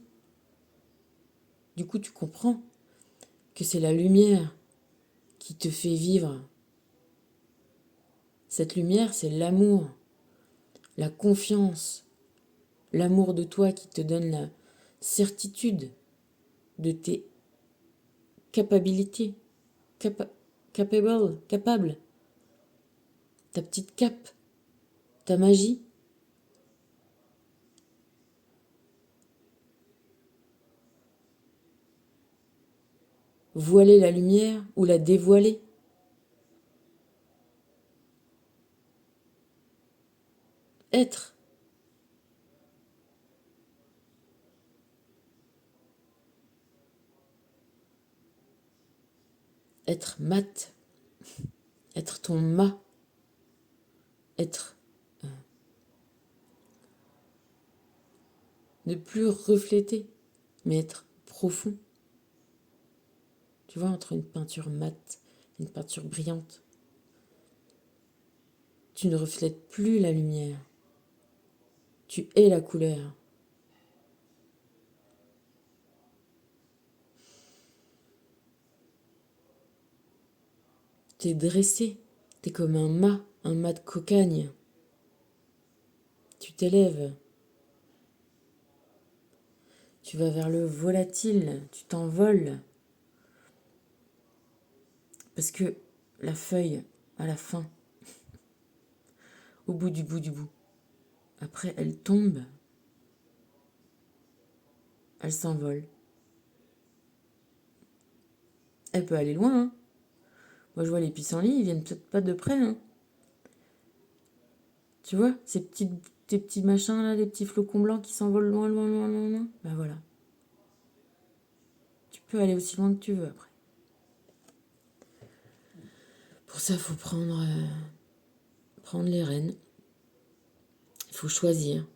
Du coup, tu comprends que c'est la lumière qui te fait vivre. Cette lumière, c'est l'amour, la confiance, l'amour de toi qui te donne la certitude de tes capacités, capable, ta petite cape, ta magie. Voiler la lumière ou la dévoiler. Être. Être mat. Être ton mât. Être. Ne plus refléter, mais être profond. Tu vois, entre une peinture mate et une peinture brillante, tu ne reflètes plus la lumière. Tu es la couleur. T'es dressé. T'es comme un mât de cocagne. Tu t'élèves. Tu vas vers le volatile. Tu t'envoles. Parce que la feuille, à la fin, au bout du bout, après elle tombe, elle s'envole. Elle peut aller loin, hein. Moi je vois les pissenlits, ils viennent peut-être pas de près, hein. Tu vois, ces petits machins là, les petits flocons blancs qui s'envolent loin. Ben voilà. Tu peux aller aussi loin que tu veux après. Pour ça, il faut prendre les rênes. Il faut choisir.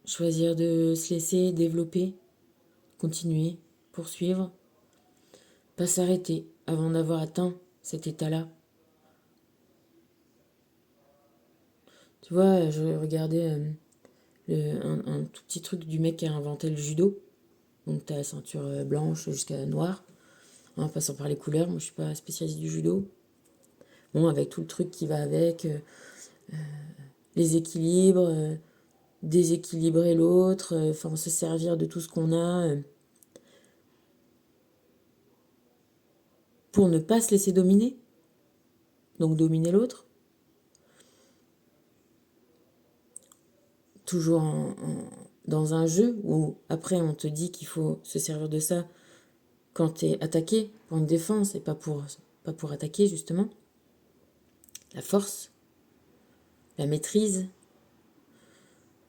Choisir de se laisser développer, continuer, poursuivre. Pas s'arrêter avant d'avoir atteint cet état-là. Tu vois, je regardais un tout petit truc du mec qui a inventé le judo. Donc t'as la ceinture blanche jusqu'à noire, en passant par les couleurs. Moi je suis pas spécialiste du judo. Bon, avec tout le truc qui va avec, les équilibres, déséquilibrer l'autre, enfin se servir de tout ce qu'on a pour ne pas se laisser dominer. donc dominer l'autre. Toujours dans un jeu où après on te dit qu'il faut se servir de ça quand tu es attaqué pour une défense et pas pour attaquer justement. La force, la maîtrise.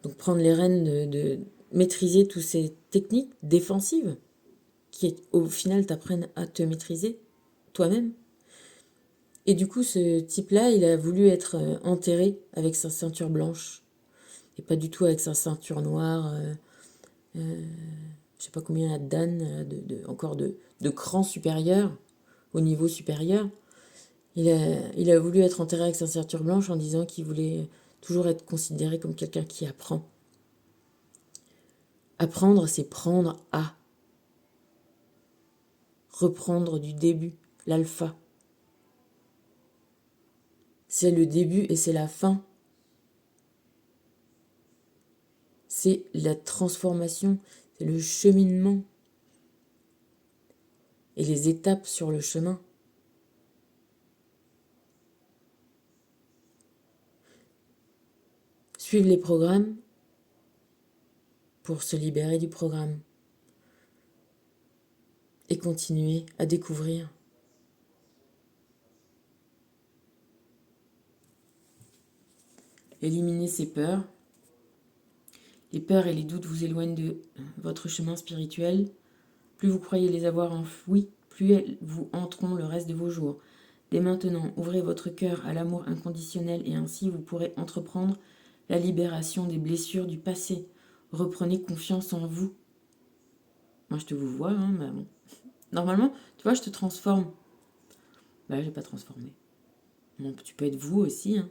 Donc prendre les rênes de maîtriser toutes ces techniques défensives qui au final t'apprennent à te maîtriser toi-même. Et du coup ce type-là il a voulu être enterré avec sa ceinture blanche et pas du tout avec sa ceinture noire. Je sais pas combien il y a de dan, encore de crans supérieurs, au niveau supérieur. Il a voulu être enterré avec sa ceinture blanche en disant qu'il voulait toujours être considéré comme quelqu'un qui apprend. Apprendre, c'est prendre à. Reprendre du début, l'alpha. C'est le début et c'est la fin. C'est la transformation, c'est le cheminement et les étapes sur le chemin. Suivre les programmes pour se libérer du programme et continuer à découvrir. Éliminer ses peurs. Les peurs et les doutes vous éloignent de votre chemin spirituel. Plus vous croyez les avoir enfouis, plus elles vous hanteront le reste de vos jours. Dès maintenant, ouvrez votre cœur à l'amour inconditionnel et ainsi vous pourrez entreprendre la libération des blessures du passé. Reprenez confiance en vous. Moi, je te vous vois, hein, mais bon. Normalement, tu vois, je te transforme. Bah, j'ai pas transformé. Bon, tu peux être vous aussi, hein.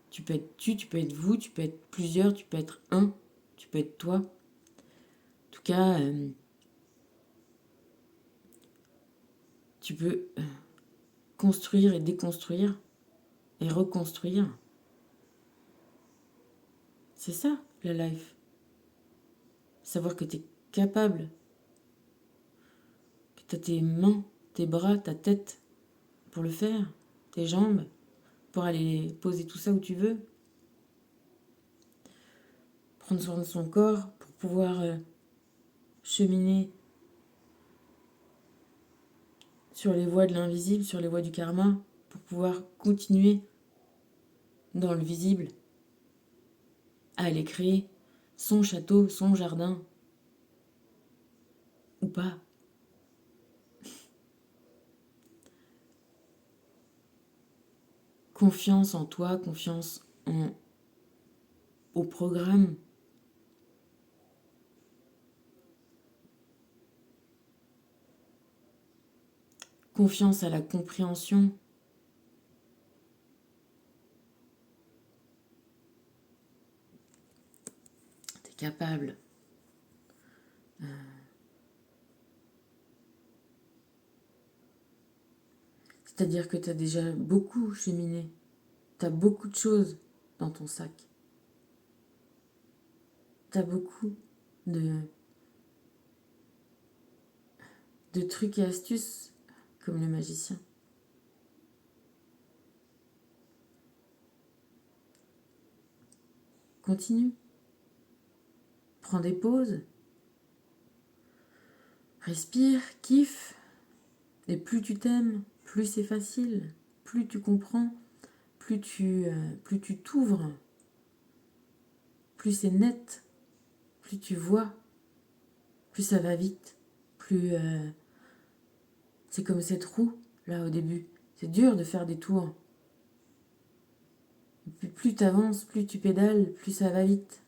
Tu peux être tu peux être vous, tu peux être plusieurs, tu peux être un, tu peux être toi. En tout cas, tu peux construire et déconstruire et reconstruire. C'est ça, la life. Savoir que tu es capable, que tu as tes mains, tes bras, ta tête pour le faire, tes jambes, pour aller poser tout ça où tu veux. Prendre soin de son corps pour pouvoir cheminer sur les voies de l'invisible, sur les voies du karma, pour pouvoir continuer dans le visible à aller créer son château, son jardin, ou pas. Confiance en toi, confiance au programme. Confiance à la compréhension. T'es capable. C'est-à-dire que t'as déjà beaucoup cheminé. T'as beaucoup de choses dans ton sac. T'as beaucoup de trucs et astuces comme le magicien. Continue. Prends des pauses. Respire, kiffe. Et plus tu t'aimes, plus c'est facile. Plus tu comprends, plus tu t'ouvres. Plus c'est net. Plus tu vois. Plus ça va vite. Plus c'est comme cette roue, là, au début. C'est dur de faire des tours. Et puis plus tu avances, plus tu pédales, plus ça va vite.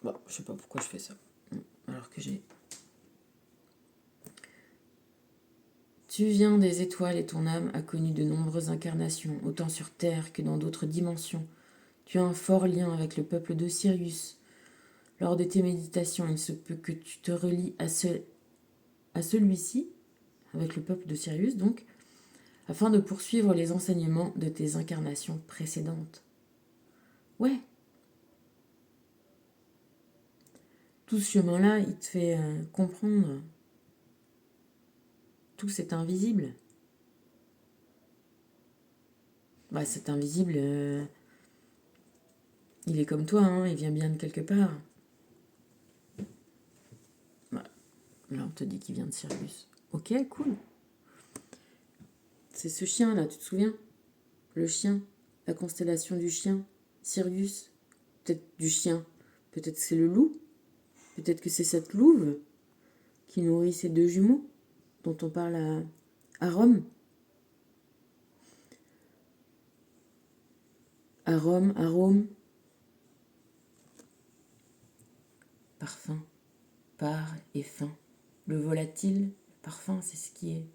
Bon, je sais pas pourquoi je fais ça. Alors que j'ai... Tu viens des étoiles et ton âme a connu de nombreuses incarnations, autant sur Terre que dans d'autres dimensions. Tu as un fort lien avec le peuple d'Osiris. Lors de tes méditations, il se peut que tu te relies à celui-ci, avec le peuple d'Osiris donc, afin de poursuivre les enseignements de tes incarnations précédentes. Ouais. Tout ce chemin-là, il te fait comprendre tout cet invisible. Bah, cet invisible, il est comme toi, hein, il vient bien de quelque part. Bah, là, on te dit qu'il vient de Sirius. Ok, cool. C'est ce chien-là, tu te souviens? Le chien, la constellation du chien, Sirius. Peut-être du chien, peut-être que c'est le loup, peut-être que c'est cette louve qui nourrit ces deux jumeaux dont on parle à Rome. À Rome, parfum, part et fin. Le volatile, le parfum, c'est ce qui est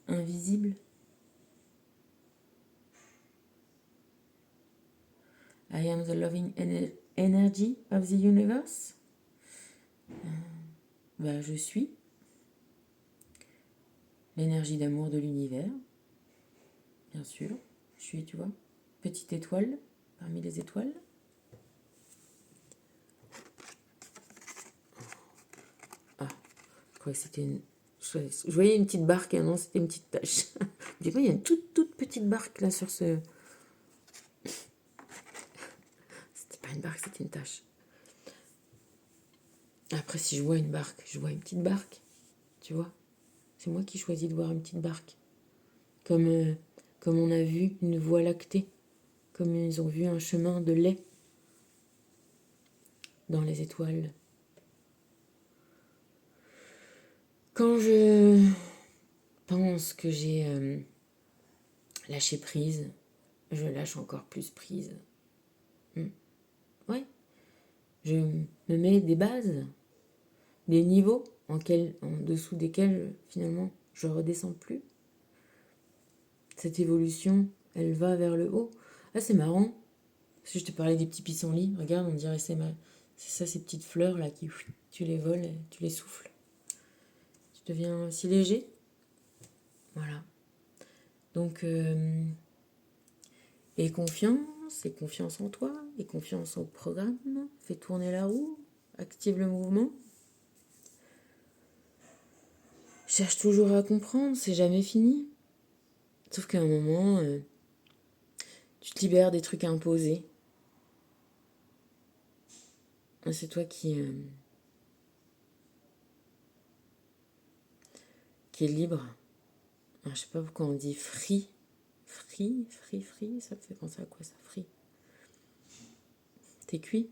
invisible. I am the loving energy of the universe. Bah, je suis l'énergie d'amour de l'univers, bien sûr. Je suis, tu vois, petite étoile parmi les étoiles. Ah, je crois que c'était une... Je voyais une petite barque, et non, c'était une petite tache. Dis pas, il y a une toute petite barque là sur ce... C'était pas une barque, c'était une tache. Après, si je vois une barque, je vois une petite barque. Tu vois, c'est moi qui choisis de voir une petite barque. Comme on a vu une voie lactée. Comme ils ont vu un chemin de lait dans les étoiles. Quand je pense que j'ai lâché prise, je lâche encore plus prise. Ouais, je me mets des bases, des niveaux en dessous desquels finalement je redescends plus. Cette évolution, elle va vers le haut. Ah, c'est marrant, parce que je te parlais des petits pissenlits. Regarde, on dirait c'est ça, ces petites fleurs là qui tu les voles, et tu les souffles. Tu deviens si léger. Voilà. Donc, et confiance en toi, et confiance au programme. Fais tourner la roue, active le mouvement. Cherche toujours à comprendre, c'est jamais fini. Sauf qu'à un moment, tu te libères des trucs imposés. C'est toi qui est libre. Alors, je sais pas pourquoi on dit free. Free, ça me fait penser à quoi ça, free? T'es cuit?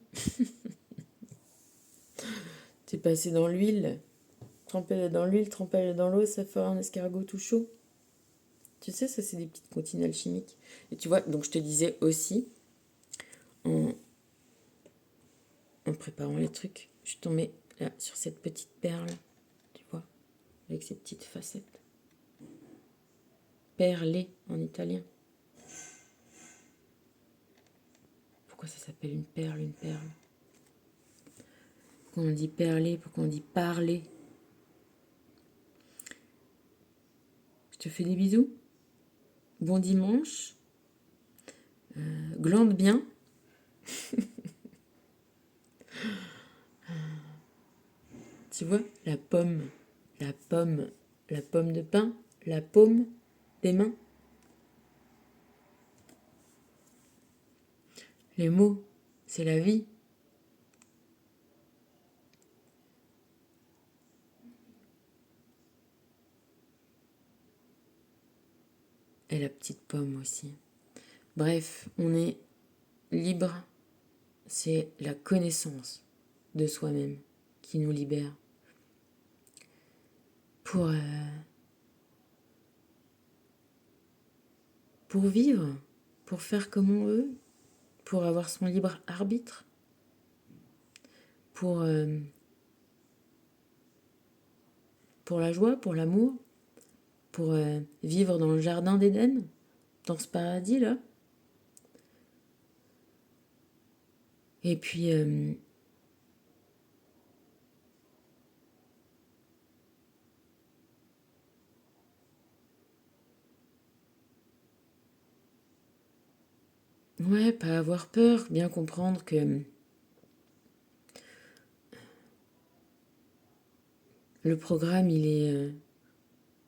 T'es passé dans l'huile, trempé dans l'huile, trempé dans l'eau, ça fait un escargot tout chaud. Tu sais, ça c'est des petites comptines alchimiques. Et tu vois, donc je te disais aussi, en préparant les trucs, je tombais là sur cette petite perle, tu vois, avec ces petites facettes. Perlée en italien. Pourquoi ça s'appelle une perle, une perle? Pourquoi on dit perler? Pourquoi on dit parler? Je te fais des bisous. Bon dimanche. Glande bien. Tu vois, la pomme de pain, la paume des mains. Les mots, c'est la vie. Et la petite pomme aussi. Bref, on est libre. C'est la connaissance de soi-même qui nous libère. Pour vivre, pour faire comme on veut, pour avoir son libre arbitre, pour la joie, pour l'amour, pour vivre dans le jardin d'Éden, dans ce paradis-là. Et puis, pas avoir peur, bien comprendre que Le programme, il est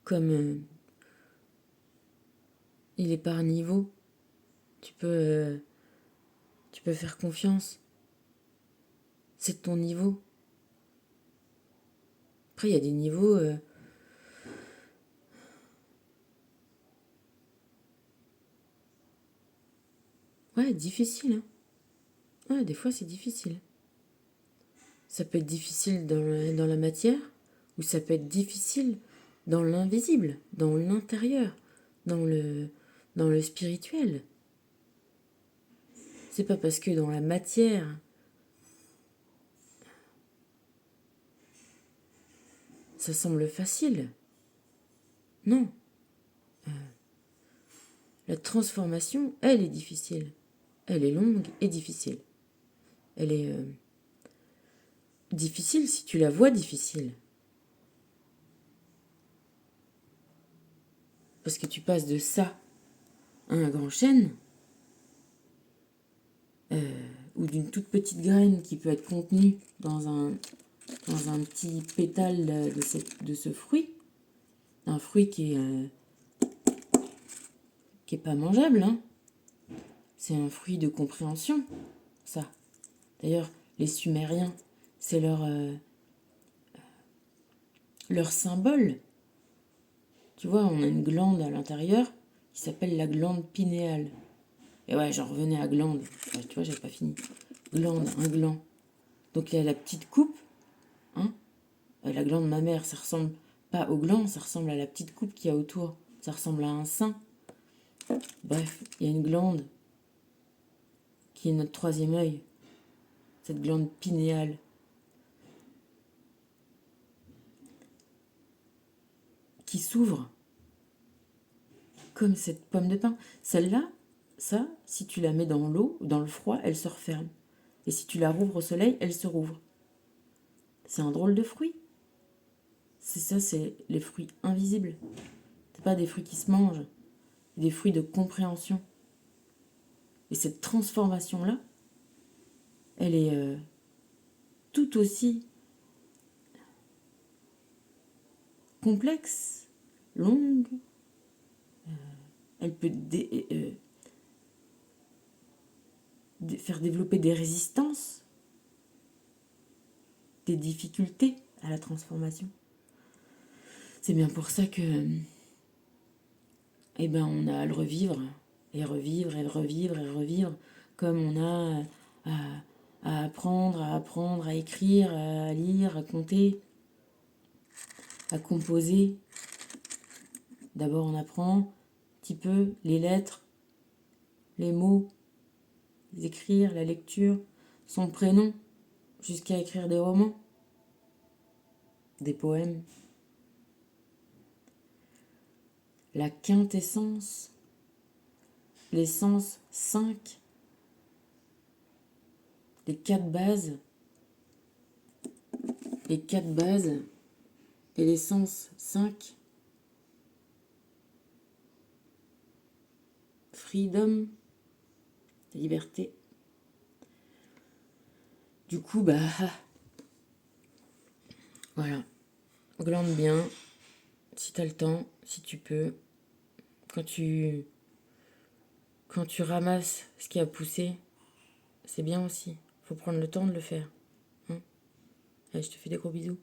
comme... il est par niveau. Tu peux faire confiance. C'est de ton niveau. Après, il y a des niveaux... ouais, difficiles. Hein. Ouais, des fois, c'est difficile. Ça peut être difficile dans la matière, ou ça peut être difficile dans l'invisible, dans l'intérieur, dans le spirituel. C'est pas parce que dans la matière, ça semble facile. Non. La transformation, elle est difficile. Elle est longue et difficile. Elle est difficile si tu la vois difficile. Parce que tu passes de ça à un grand chêne, ou d'une toute petite graine qui peut être contenue dans un petit pétale de ce fruit. Un fruit qui est pas mangeable, hein. C'est un fruit de compréhension, ça. D'ailleurs, les Sumériens, c'est leur symbole. Tu vois, on a une glande à l'intérieur qui s'appelle la glande pinéale. Et ouais, j'en revenais à glande. Ouais, tu vois, j'avais pas fini. Glande, un gland. Donc il y a la petite coupe, hein. La glande mammaire, ça ressemble pas au gland, ça ressemble à la petite coupe qu'il y a autour. Ça ressemble à un sein. Bref, il y a une glande qui est notre troisième œil. Cette glande pinéale. Qui s'ouvre comme cette pomme de pin. Celle-là, ça, si tu la mets dans l'eau, dans le froid, elle se referme. Et si tu la rouvres au soleil, elle se rouvre. C'est un drôle de fruit. C'est ça, c'est les fruits invisibles. C'est pas des fruits qui se mangent, des fruits de compréhension. Et cette transformation-là, elle est tout aussi complexe, longue. Elle peut faire développer des résistances, des difficultés à la transformation. C'est bien pour ça que, eh ben, on a à le revivre, et revivre, et le revivre, et le revivre, comme on a à apprendre, à écrire, à lire, à compter, à composer. D'abord, on apprend un petit peu les lettres, les mots, les écrire, la lecture, son prénom, jusqu'à écrire des romans, des poèmes. La quintessence, l'essence 5, les 4 bases et l'essence 5, freedom, liberté. Du coup, bah, voilà, glande bien, si t'as le temps, si tu peux, quand tu ramasses ce qui a poussé, c'est bien aussi, faut prendre le temps de le faire. Hein. Allez, je te fais des gros bisous.